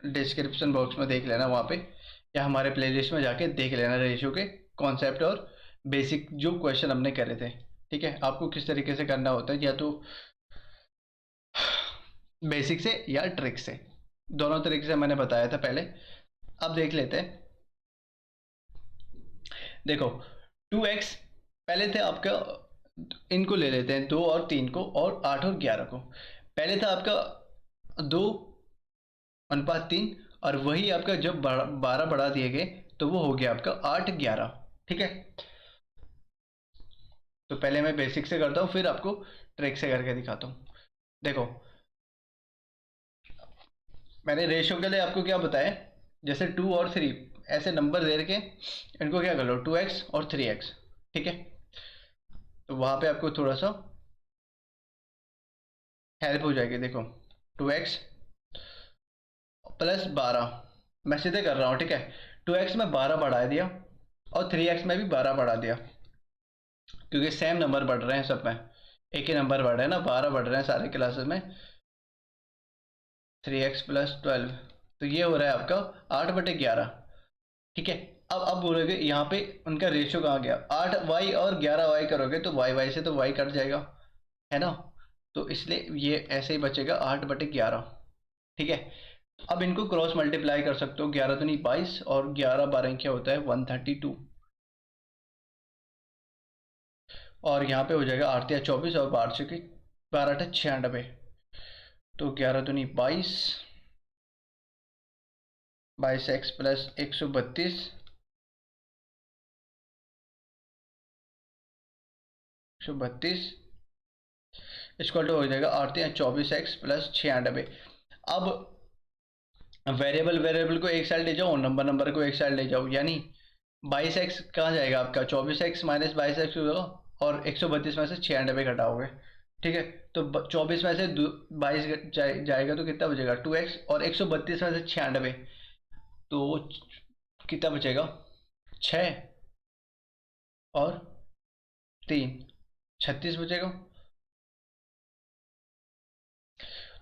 डिस्क्रिप्शन बॉक्स में देख लेना वहाँ पे, या हमारे प्लेलिस्ट में जाके देख लेना रेशियो के कॉन्सेप्ट और बेसिक जो क्वेश्चन हमने करे थे। ठीक है, आपको किस तरीके से करना होता है, या तो बेसिक से या ट्रिक से, दोनों तरीके से मैंने बताया था पहले। अब देख लेते हैं। देखो 2x पहले थे आपका, इनको ले लेते हैं 2 और 3 को, और 8 और 11 को। पहले था आपका 2:3, और वही आपका जब 12 बढ़ा दिए गए तो वो हो गया आपका 8:11। ठीक है, तो पहले मैं बेसिक से करता हूँ, फिर आपको ट्रिक से करके दिखाता हूँ। देखो मैंने रेशियो के लिए आपको क्या बताया, जैसे 2 और 3 ऐसे नंबर दे के इनको क्या कर लो 2x और 3x। ठीक है, तो वहाँ पे आपको थोड़ा सा हेल्प हो जाएगी। देखो 2x प्लस 12, मैं सीधे कर रहा हूँ। ठीक है, 2x में 12 बढ़ा दिया, और 3x में भी 12 बढ़ा दिया, क्योंकि सेम नंबर बढ़ रहे हैं सब में, एक ही नंबर बढ़ रहे हैं ना, 12 बढ़ रहे हैं सारे क्लासेस में। 3x + 12, तो ये हो रहा है आपका 8/11। ठीक है, अब बोलोगे यहाँ पे उनका रेशियो कहाँ गया, 8y और 11y करोगे तो y से तो y कट जाएगा, है ना, तो इसलिए ये ऐसे ही बचेगा 8/11। ठीक है, अब इनको क्रॉस मल्टीप्लाई कर सकते हो, 11 दूनी 22, और 11 12 क्या होता है 132, और यहाँ पे हो जाएगा 8×3 = 24, और 12×6 = 96, तो 11 दूनी 22, 22x + 132, 132 इक्वल टू हो जाएगा 8×3 = 24x + 96। अब वेरिएबल वेरिएबल को एक साइड ले जाओ, नंबर नंबर को एक साइड ले जाओ, यानी 22x कहाँ जाएगा आपका, 24x - 22x होगा, और 132 में से 96 घटाओगे। ठीक है, तो 24 में से 22 जाएगा तो कितना बचेगा 2x, और 132 में से 96, तो कितना बचेगा 6 और 3, 36 बचेगा।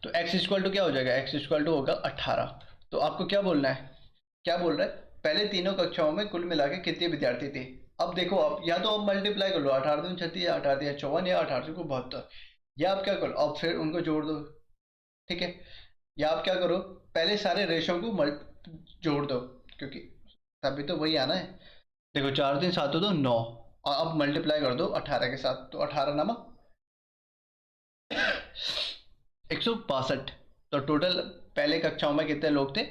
तो x इक्वल टू क्या हो जाएगा, x इक्वल टू होगा 18। तो आपको क्या बोलना है, क्या बोल रहा है, पहले तीनों कक्षाओं में कुल मिला के कितने विद्यार्थी थे। अब देखो, आप या तो आप मल्टीप्लाई कर लो, 18×3 = 36, या 18×3 = 54, या 18×3 = 72, या आप क्या करो, अब फिर उनको जोड़ दो। ठीक है, या आप क्या करो, पहले सारे रेशो को जोड़ दो, क्योंकि तभी तो वही आना है। देखो 4×3 = 7 हो तो 9, और अब मल्टीप्लाई कर दो 18 के साथ, तो 18 नामा 162। तो टोटल पहले कक्षाओं में कितने लोग थे,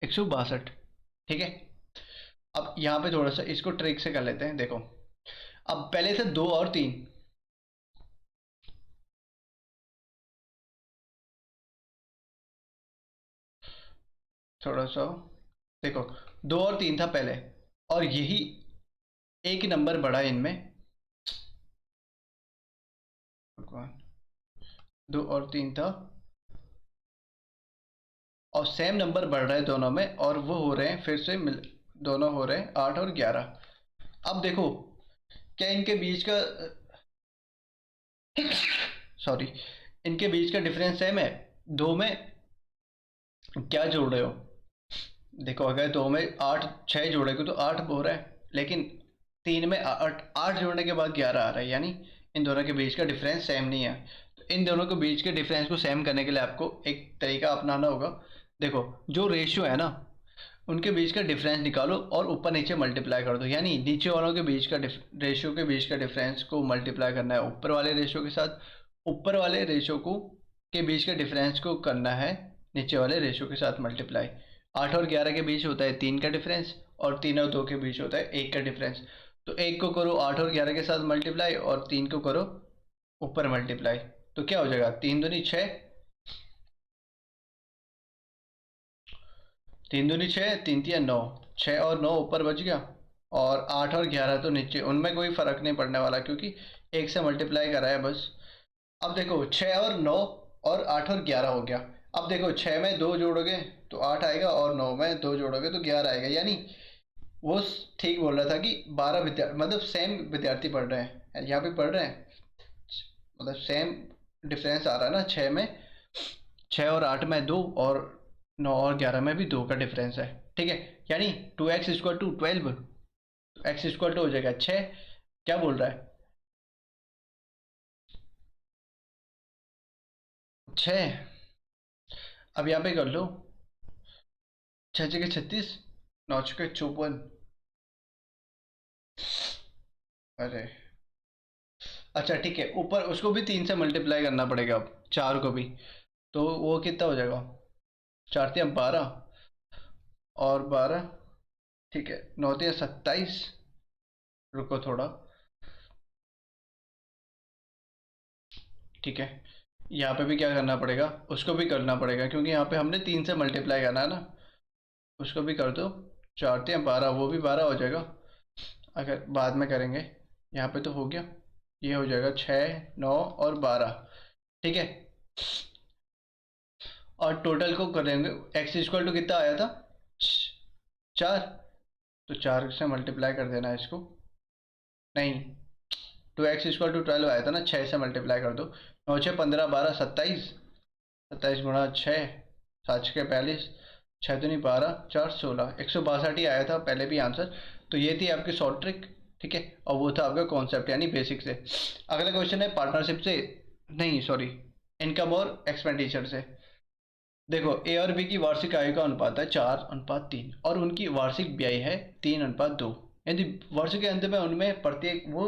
162। ठीक है, अब यहाँ पे थोड़ा सा इसको ट्रिक से कर लेते हैं। देखो अब पहले थे 2 और 3, थोड़ा सा देखो 2 और 3 था पहले, और यही एक ही नंबर बढ़ा इनमें, भगवान 2 और 3 था, और सेम नंबर बढ़ रहा है दोनों में, और वो हो रहे हैं फिर से दोनों हो रहे हैं 8 और 11। अब देखो क्या इनके बीच का, सॉरी, इनके बीच का डिफरेंस सेम है, दो में क्या जोड़ रहे हो, देखो अगर दो में 8 6 जोड़ेगे तो 8 हो रहा है, लेकिन 3 में 8 जोड़ने के बाद 11 आ रहा है, यानी इन दोनों के बीच का डिफरेंस सेम नहीं है। तो इन दोनों के बीच के डिफरेंस को सेम करने के लिए आपको एक तरीका अपनाना होगा। देखो जो रेशियो है ना, उनके बीच का डिफरेंस निकालो और ऊपर नीचे मल्टीप्लाई कर दो, यानी नीचे वालों के बीच का रेशियो के बीच का डिफरेंस को मल्टीप्लाई करना है ऊपर वाले रेशियो के साथ, ऊपर वाले रेशियो को के बीच के डिफरेंस को करना है नीचे वाले रेशियो के साथ मल्टीप्लाई। 8 और 11 के बीच होता है 3 का डिफरेंस, और 3 और 2 के बीच होता है 1 का डिफरेंस। तो 1 को करो 8 और 11 के साथ मल्टीप्लाई, और 3 को करो ऊपर मल्टीप्लाई, तो क्या हो जाएगा 3×2 = 6, 3×2 = 6, 3×3 = 9, 6 और 9 ऊपर बच गया, और 8 और 11 तो नीचे, उनमें कोई फर्क नहीं पड़ने वाला क्योंकि एक से मल्टीप्लाई करा है बस। अब देखो 6 और 9 और 8 और 11 हो गया। अब देखो 6 में 2 जोड़ोगे तो 8 आएगा, और 9 में 2 जोड़ोगे तो 11 आएगा, यानी वो ठीक बोल रहा था कि 12 विद्यार्थी, मतलब सेम विद्यार्थी पढ़ रहे हैं, यहाँ पे पढ़ रहे हैं, मतलब सेम डिफरेंस आ रहा है ना, 6 और 8 में 2, और 9 और 11 में भी 2 का डिफरेंस है। ठीक है, यानी 2x = 12, एक्स इक्वल टू हो जाएगा 6, क्या बोल रहा है? 6। अब यहाँ पे कर लो, 6 6 36, 9 6 54। अरे अच्छा ठीक है, ऊपर उसको भी 3 से मल्टीप्लाई करना पड़ेगा, अब 4 को भी। तो वो कितना हो जाएगा? 4 3 12, और 12, ठीक है, 9 3 27। रुको थोड़ा, ठीक है, यहाँ पे भी क्या करना पड़ेगा, उसको भी करना पड़ेगा, क्योंकि यहाँ पे हमने 3 से मल्टीप्लाई करना है ना। उसको भी कर दो, 4 3 12, वो भी 12 हो जाएगा। अगर बाद में करेंगे, यहाँ पे तो हो गया, ये हो जाएगा 6 9 और 12, ठीक है। और टोटल को करेंगे, एक्स इक्वल टू कितना आया था? 4। तो 4 से मल्टीप्लाई कर देना है इसको। नहीं, 2x = 12 आया था ना, 6 से मल्टीप्लाई कर दो। 9 6 15 12 27। 27 × 6, 7 6 42, 6 2 12, 4 16, 162 ही आया था पहले भी आंसर। तो ये थी आपकी शॉर्ट ट्रिक, ठीक है, और वो था आपका कॉन्सेप्ट यानी बेसिक से। अगला क्वेश्चन है पार्टनरशिप से, नहीं सॉरी, इनकम और एक्सपेंडिचर से। देखो, ए और बी की वार्षिक आय का अनुपात है 4:3, और उनकी वार्षिक व्यय है 3:2। यदि वर्ष के अंत में उनमें प्रत्येक वो,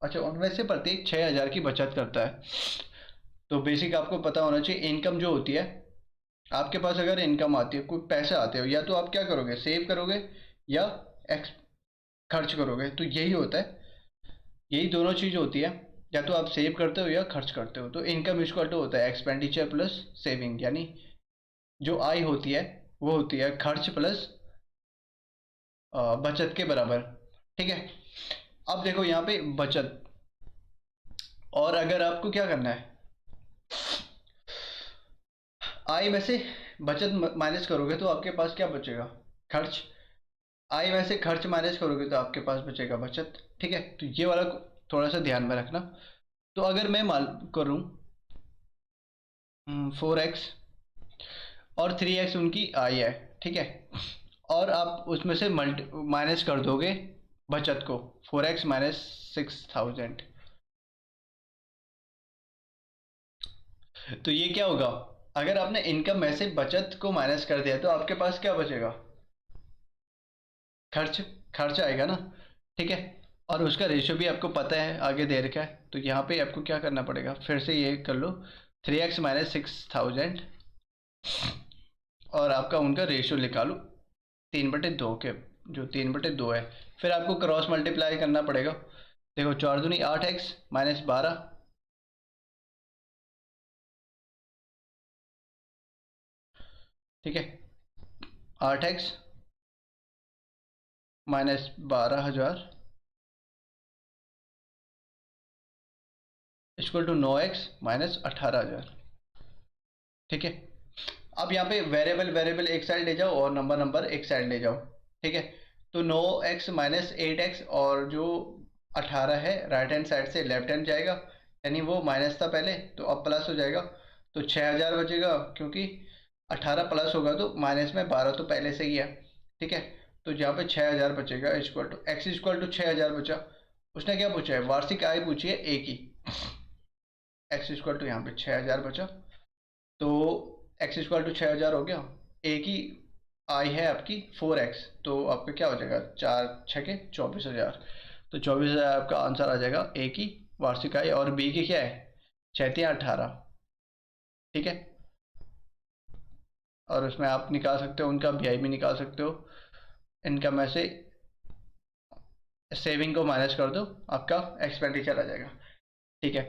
अच्छा, उनमें से प्रत्येक 6,000 की बचत करता है। तो बेसिक आपको पता होना चाहिए, इनकम जो होती है, आपके पास अगर इनकम आती है, कोई पैसे आते हो, या तो आप क्या करोगे, सेव करोगे, या एक्स खर्च करोगे। तो यही होता है, यही दोनों चीज़ होती है, या तो आप सेव करते हो या खर्च करते हो। तो इनकम इक्वल टू होता है एक्सपेंडिचर प्लस सेविंग, यानी जो आय होती है वो होती है खर्च प्लस बचत के बराबर, ठीक है। अब देखो यहाँ पे बचत, और अगर आपको क्या करना है, आय में से बचत माइनस करोगे तो आपके पास क्या बचेगा? खर्च। आय में से खर्च माइनस करोगे तो आपके पास बचेगा बचत, ठीक है। तो ये वाला थोड़ा सा ध्यान में रखना। तो अगर मैं मान करूँ 4x और 3x उनकी आय है, ठीक है, और आप उसमें से मल्टी माइनस कर दोगे बचत को, 4x माइनस 6,000। तो ये क्या होगा, अगर आपने इनकम में से बचत को माइनस कर दिया तो आपके पास क्या बचेगा? खर्च। खर्च आएगा ना, ठीक है। और उसका रेशियो भी आपको पता है, आगे दे रखा है। तो यहाँ पे आपको क्या करना पड़ेगा, फिर से ये कर लो, 3x माइनस 6,000, और आपका उनका रेशियो निकालो 3/2 के, जो 3/2 है। फिर आपको क्रॉस मल्टीप्लाई करना पड़ेगा। देखो, 4 दूनी 8x माइनस 12, ठीक है, 8x minus 12,000 equal to 9x minus 18,000, ठीक है। अब यहाँ पे वेरिएबल वेरिएबल एक साइड ले जाओ और नंबर नंबर एक साइड ले जाओ, ठीक है। तो 9x माइनस 8x, और जो 18 है राइट हैंड साइड से लेफ्ट हैंड जाएगा, यानी वो माइनस था पहले तो अब प्लस हो जाएगा। तो 6,000 बचेगा, क्योंकि 18 प्लस होगा तो माइनस में 12 तो पहले से ही है, ठीक है। तो यहाँ पे 6,000 बचेगा, equal to X equal to 6,000 बचा। उसने क्या पूछा है, वार्षिक आय पूछी है ए की। एक्स इक्वल टू यहाँ पे 6,000 बचा, तो एक्स इक्वल टू 6,000 हो गया। ए की आई है आपकी 4x, तो आपका क्या हो जाएगा, 4 6 के 24,000। तो 24,000 आपका आंसर आ जाएगा ए की वार्षिक आय, और बी की क्या है, 6 3 18, ठीक है। और उसमें आप निकाल सकते हो, उनका बीआई भी निकाल सकते हो। इनकम में से सेविंग को माइनस कर दो, आपका एक्सपेंडिचर आ जाएगा, ठीक है।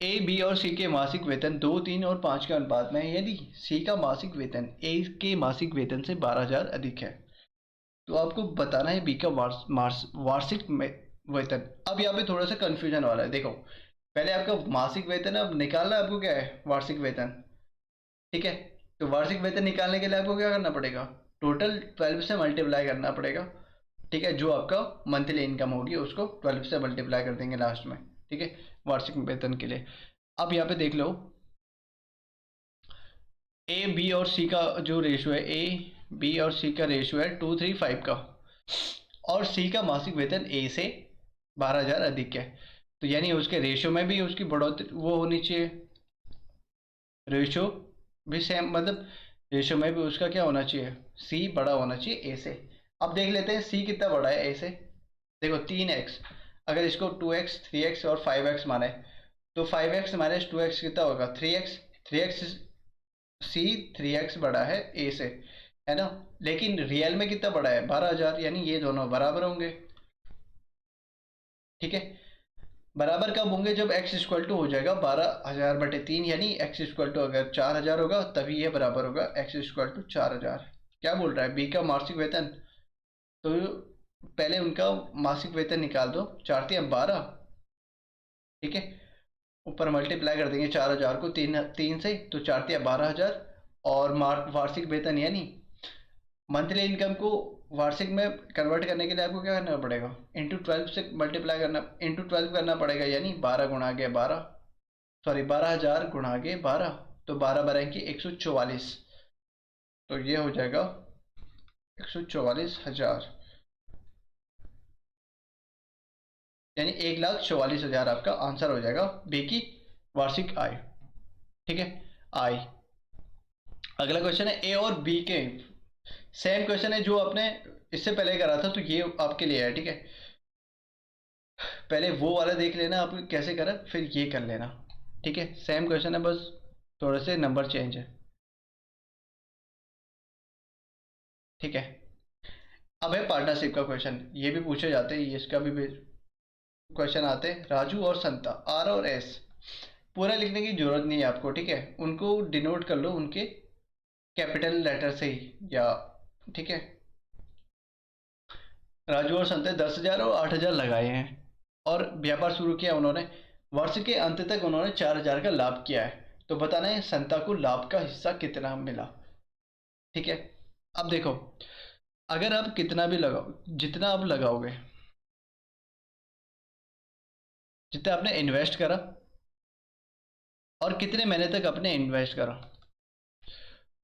ए बी और सी के मासिक वेतन 2 3 और 5 के अनुपात में है, यदि सी का मासिक वेतन ए के मासिक वेतन से 12,000 अधिक है, तो आपको बताना है बी का वार्षिक वेतन। अब यहाँ पे थोड़ा सा कंफ्यूजन वाला है, देखो, पहले आपका मासिक वेतन, अब निकालना है आपको क्या है, वार्षिक वेतन, ठीक है। तो वार्षिक वेतन निकालने के लिए आपको क्या करना पड़ेगा, टोटल 12 से मल्टीप्लाई करना पड़ेगा, ठीक है। जो आपका मंथली इनकम होगी उसको 12 से मल्टीप्लाई कर देंगे लास्ट में, ठीक है, वार्षिक वेतन के लिए। अब यहाँ पे देख लो, ए बी और सी का जो रेशियो है, ए बी और सी का रेशियो है 2 3 5 का, और सी का मासिक वेतन ए से 12,000 अधिक है, तो यानी उसके रेशियो में भी उसकी बढ़ोतरी वो होनी चाहिए, रेशियो भी सेम, मतलब रेशियो में भी उसका क्या होना चाहिए, सी बड़ा होना चाहिए ए से। अब देख लेते हैं सी कितना बड़ा है ए से। देखो 3x, अगर इसको 2x 3x और 5x माने तो 5x माइनस 2x कितना होगा 3x। 3x सी 3x बड़ा है ए से, है ना। लेकिन रियल में कितना बड़ा है 12,000, यानी ये दोनों बराबर होंगे। ठीक है, बराबर कब होंगे, जब x इक्वल टू हो जाएगा 12,000/3, यानी x इक्वल टू अगर 4,000 होगा तभी ये बराबर होगा x इक्वल टू 4,000। क्या बोल रहा है, बी का मासिक वेतन, तो पहले उनका मासिक वेतन निकाल दो, 4×3 = 12। ठीक है, ऊपर मल्टीप्लाई कर देंगे 4,000 को तीन तीन से, तो 4×3 = 12,000। और वार्षिक वेतन यानी मंथली इनकम को वार्षिक में कन्वर्ट करने के लिए आपको क्या करना पड़ेगा, इंटू 12 से मल्टीप्लाई करना, इंटू 12 करना पड़ेगा, यानी 12 × 12, सॉरी 12,000 × 12, तो 12×12=144, तो ये हो जाएगा 144,000, यानी 1,44,000 आपका आंसर हो जाएगा बी की वार्षिक आय। ठीक है, आय। अगला क्वेश्चन है ए और बी के, सेम क्वेश्चन है जो आपने इससे पहले करा था, तो ये आपके लिए है। ठीक है, पहले वो वाला देख लेना आप कैसे करा, फिर ये कर लेना। ठीक है, सेम क्वेश्चन है, बस थोड़े से नंबर चेंज है। ठीक है, अब है पार्टनरशिप का क्वेश्चन, ये भी पूछे जाते हैं, ये इसका भी क्वेश्चन आते हैं। राजू और संता, आर और एस, पूरा लिखने की जरूरत नहीं है आपको। ठीक है, उनको डिनोट कर लो उनके कैपिटल लेटर से ही, या ठीक है। राजू और संता 10,000 और 8,000 लगाए हैं और व्यापार शुरू किया उन्होंने। वर्ष के अंत तक उन्होंने 4,000 का लाभ किया है, तो बताना है संता को लाभ का हिस्सा कितना मिला। ठीक है, अब देखो, अगर आप कितना भी लगाओ, जितना आप लगाओगे, जितना आपने इन्वेस्ट करा और कितने महीने तक आपने इन्वेस्ट करा,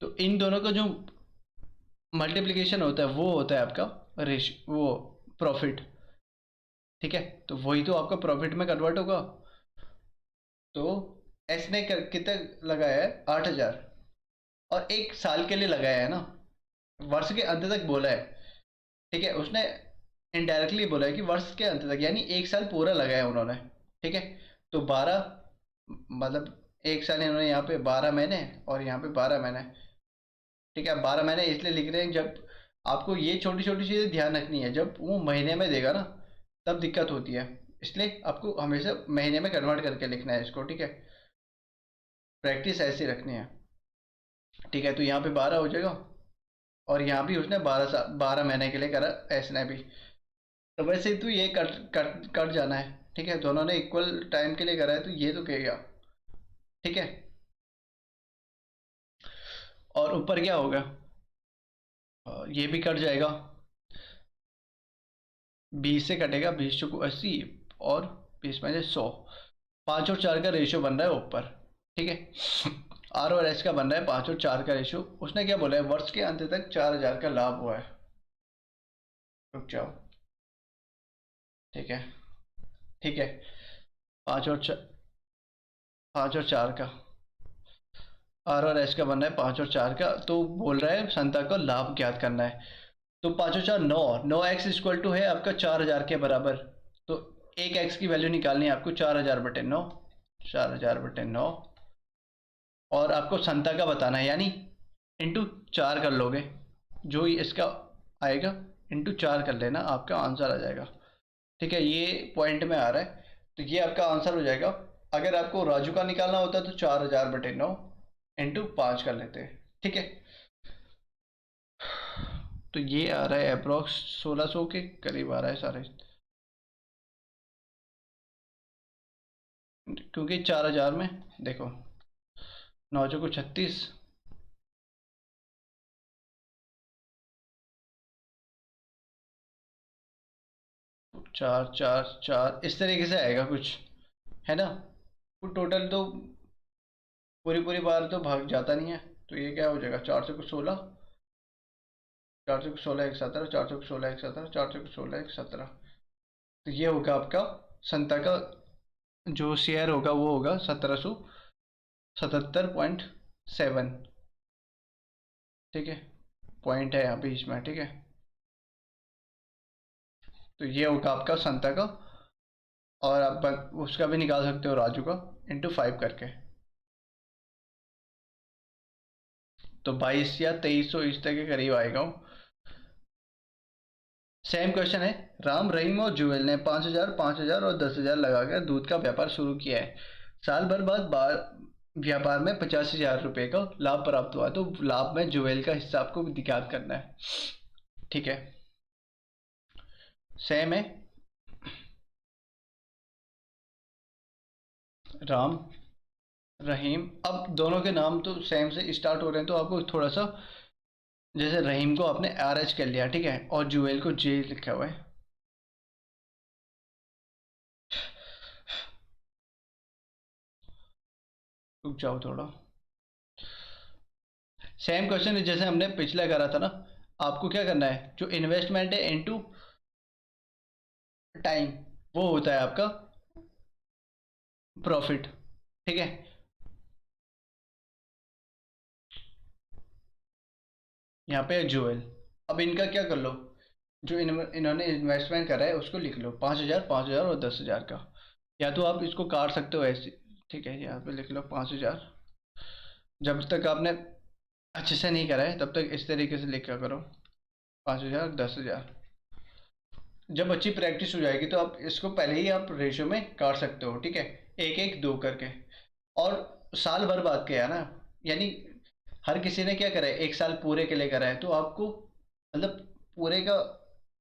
तो इन दोनों का जो मल्टीप्लिकेशन होता है वो होता है आपका रेश वो प्रॉफिट। ठीक है, तो वही तो आपका प्रॉफिट में कन्वर्ट होगा। तो एस ने कितना लगाया है 8,000, और 1 साल के लिए लगाया है ना, वर्ष के अंत तक बोला है। ठीक है, उसने इनडायरेक्टली बोला है कि वर्ष के अंत तक, यानी 1 साल पूरा लगाया है उन्होंने। ठीक है, तो 12, मतलब 1 साल इन्होंने यहाँ पे 12 महीने और यहाँ पे 12 महीने। ठीक है, 12 महीने इसलिए लिख रहे हैं, जब आपको ये छोटी छोटी चीज़ें ध्यान रखनी है, जब वो महीने में देगा ना तब दिक्कत होती है, इसलिए आपको हमेशा महीने में कन्वर्ट करके लिखना है इसको। ठीक है, प्रैक्टिस ऐसी रखनी है। ठीक है, तो यहाँ पे 12 हो जाएगा, और यहाँ भी उसने 12 महीने के लिए करा एस ने भी, तो वैसे ही तो ये कट कट कट जाना है। ठीक है, दोनों ने इक्वल टाइम के लिए करा है, तो ये तो कहेगा। ठीक है, और ऊपर क्या होगा, ये भी कट जाएगा, 20 से कटेगा, 20×80, और 20 में से 100, 5 और 4 का रेशियो बन रहा है ऊपर। ठीक है, आर और एस का बन रहा है 5 और 4 का रेशियो। उसने क्या बोला है, वर्ष के अंत तक 4,000 का लाभ हुआ है। रुक जाओ, ठीक है, ठीक है, 5 और 4, 5 और 4 का, आर और एस का बन रहा है 5 और 4 का, तो बोल रहा है संता को लाभ ज्ञात करना है। तो 5 और 4 9, 9x इक्वल टू है आपका 4,000 के बराबर, तो एक x की वैल्यू निकालनी है आपको, 4,000/9, 4,000/9, और आपको संता का बताना है, यानी इंटू 4 कर लोगे, जो ही इसका आएगा इंटू 4 कर लेना, आपका आंसर आ जाएगा। ठीक है, ये पॉइंट में आ रहा है, तो ये आपका आंसर हो जाएगा। अगर आपको राजू का निकालना होता तो 4,000/9 इंटू 5 कर लेते हैं। ठीक है, तो ये आ रहा है अप्रोक्स 1,600 के करीब आ रहा है सारे, क्योंकि 4,000 में देखो 9×36, 4 4 4 इस तरीके से आएगा कुछ, है ना। वो टोटल तो पूरी पूरी बार तो भाग जाता नहीं है, तो ये क्या हो जाएगा, 4 से 16, 4 से 16 1 17, 4 से 16 1 17, 4 से 16 1 17, तो ये होगा आपका संता का जो शेयर होगा वो होगा 1777.7। ठीक है, पॉइंट है यहाँ बीच में। ठीक है, तो ये होगा आपका संता का, और आप उसका भी निकाल सकते हो राजू का, इंटू 5 करके। तो 22 या 2300 इस तक के करीब आएगा। सेम क्वेश्चन है। राम, रहीम और जुएल ने 5,000, 5,000 और 10,000 लगाकर दूध का व्यापार शुरू किया है। साल भर बाद व्यापार में 85,000 रुपये का लाभ प्राप्त हुआ। तो लाभ में जुएल का हिस्सा आपको ज्ञात करना है। ठीक है, सेम है। राम, रहीम, अब दोनों के नाम तो सेम से स्टार्ट हो रहे हैं, तो आपको थोड़ा सा, जैसे रहीम को आपने RH कर लिया, ठीक है, और जुएल को J लिखा हुआ है। रुक जाओ थोड़ा। सेम क्वेश्चन जैसे हमने पिछला करा था ना, आपको क्या करना है, जो इन्वेस्टमेंट है इनटू टाइम, वो होता है आपका प्रॉफिट। ठीक है, यहाँ पे है जुएल। अब इनका क्या कर लो, जो इन्होंने इन्वेस्टमेंट करा है उसको लिख लो, 5,000, 5,000 और 10,000 का। या तो आप इसको काट सकते हो ऐसे। ठीक है, यहाँ पे लिख लो 5,000। जब तक आपने अच्छे से नहीं करा है तब तक इस तरीके से लिखा करो, 5,000, 10,000। जब अच्छी प्रैक्टिस हो जाएगी तो आप इसको पहले ही आप रेशियो में काट सकते हो। ठीक है, एक एक दो करके। और साल भर बाद किया है ना, यानी हर किसी ने क्या करा है, एक साल पूरे के लिए करा है, तो आपको मतलब पूरे का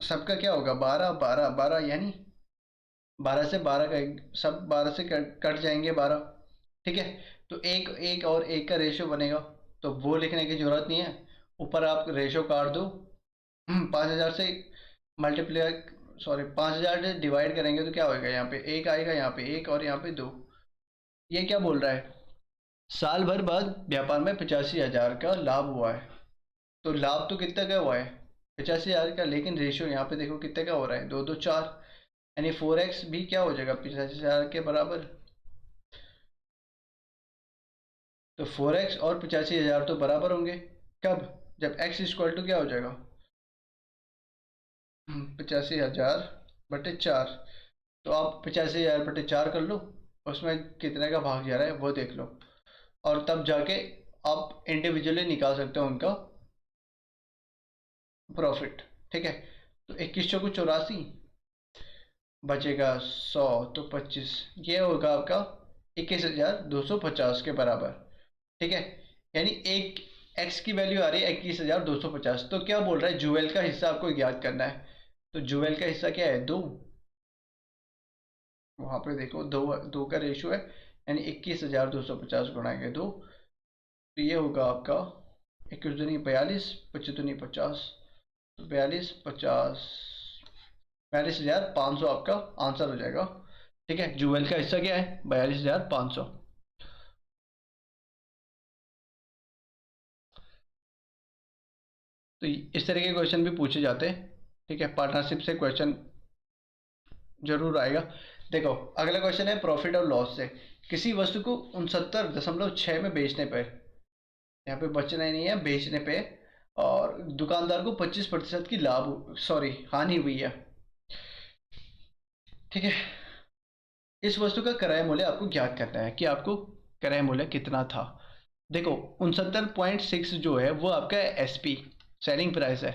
सबका क्या होगा, 12, 12, 12, यानी 12 से 12 का सब 12 से कट जाएंगे 12। ठीक है, तो एक एक और एक का रेशियो बनेगा, तो वो लिखने की जरूरत नहीं है। ऊपर आप रेशियो काट दो। 5,000 से मल्टीप्लाई, सॉरी, 5,000 से डिवाइड करेंगे तो क्या होगा, यहाँ पे एक आएगा, यहाँ पे एक, और यहाँ पे दो। ये क्या बोल रहा है, साल भर बाद व्यापार में 85,000 का लाभ हुआ है। तो लाभ तो कितने का हुआ है, 85,000 का, लेकिन रेशियो यहाँ पे देखो कितने का हो रहा है, 2, 2, 4, यानी 4x भी क्या हो जाएगा 85,000 के बराबर। तो 4x और 85,000 तो बराबर होंगे, कब, जब x इक्वल टू क्या हो जाएगा, 85,000 बटे 4। तो आप 85,000 बटे 4 कर लो, उसमें कितने का भाग जा रहा है वो देख लो, और तब जाके आप इंडिविजुअली निकाल सकते हो उनका प्रॉफिट। ठीक है, तो 21,84 बचेगा 100, तो 25, ये होगा आपका 21,250 के बराबर। ठीक है, यानी एक एक्स की वैल्यू आ रही है 21,250। तो क्या बोल रहा है, जुएल का हिस्सा आपको याद करना है। तो जुएल का हिस्सा क्या है, 2। वहां पे देखो दो, दो का रेशियो है, यानी 21,250 गुणा के 2। तो ये होगा आपका 21 दूनी 42, 25 दूनी 50, तो 42, 50, 42,500 आपका आंसर हो जाएगा। ठीक है, जुएल का हिस्सा क्या है, 42,500। तो इस तरह के क्वेश्चन भी पूछे जाते हैं। ठीक है, पार्टनरशिप से क्वेश्चन जरूर आएगा। देखो, अगला क्वेश्चन है प्रॉफिट और लॉस से। किसी वस्तु को 69.6 में बेचने पर, यहाँ पे बचना ही नहीं है, बेचने पे, और दुकानदार को 25% की लाभ, सॉरी, हानि हुई है। ठीक है, इस वस्तु का क्रय मूल्य आपको ज्ञात करना है कि आपको क्रय मूल्य कितना था। देखो, 69.6 जो है वो आपका SP सेलिंग प्राइस है।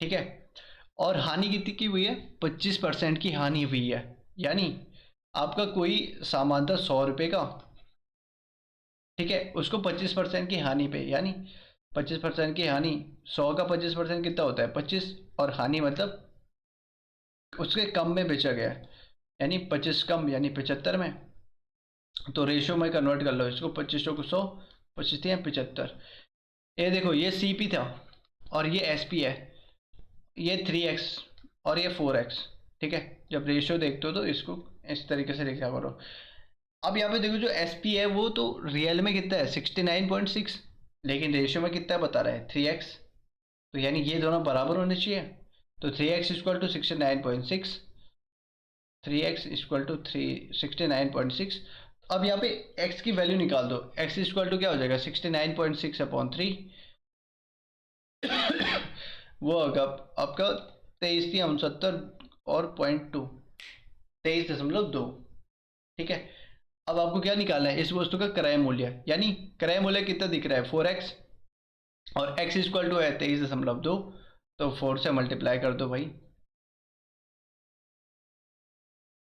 ठीक है, और हानि कितनी की हुई है, 25% की हानि हुई है। यानी आपका कोई सामान था 100 रुपये का, ठीक है, उसको 25% की हानि पे, यानी 25% की हानि, 100 का 25% कितना होता है, 25, और हानि मतलब उसके कम में बेचा गया है, यानी 25 कम यानी 75 में। तो रेशियो में कन्वर्ट कर लो इसको, 25 को 100, 25 या 75। ये देखो, ये CP था और ये SP है, ये 3x और ये 4x। ठीक है, जब रेशियो देखते हो तो इसको इस तरीके से लिखा करो। अब यहाँ पे देखो, जो SP है वो तो रियल में कितना है, 69.6, लेकिन रेशियो में कितना बता रहा है, 3x। तो यानी ये दोनों बराबर होने चाहिए। तो 3x equal to 69.6। 3x equal to 69.6। अब यहाँ पे x की वैल्यू निकाल दो। x इक्वल टू क्या हो जाएगा 69.6/3 वो होगा आपका 2369 और 0.2 23.2। ठीक है, अब आपको क्या निकालना है इस वस्तु का क्रय मूल्य, यानी क्रय मूल्य कितना दिख रहा है 4x और x इक्वल टू है 23.2, तो 4 से मल्टीप्लाई कर दो भाई।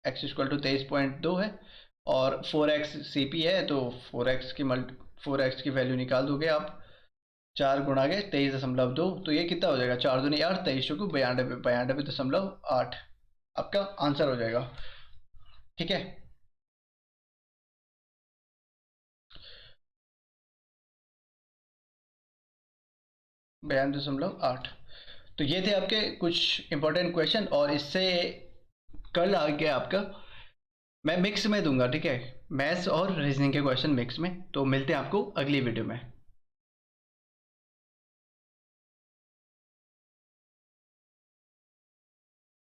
x इक्वल टू 23.2 है और 4x CP है, तो 4x की वैल्यू निकाल दोगे आप। 4 गुणा के 23.2, तो ये कितना हो जाएगा 4 दूनी 8, 23 को 92.8 आपका आंसर हो जाएगा। ठीक है, बयान 92.8। तो ये थे आपके कुछ इंपॉर्टेंट क्वेश्चन, और इससे कल आ गया आपका मैं मिक्स में दूंगा। ठीक है, मैथ्स और रीजनिंग के क्वेश्चन मिक्स में। तो मिलते हैं आपको अगली वीडियो में।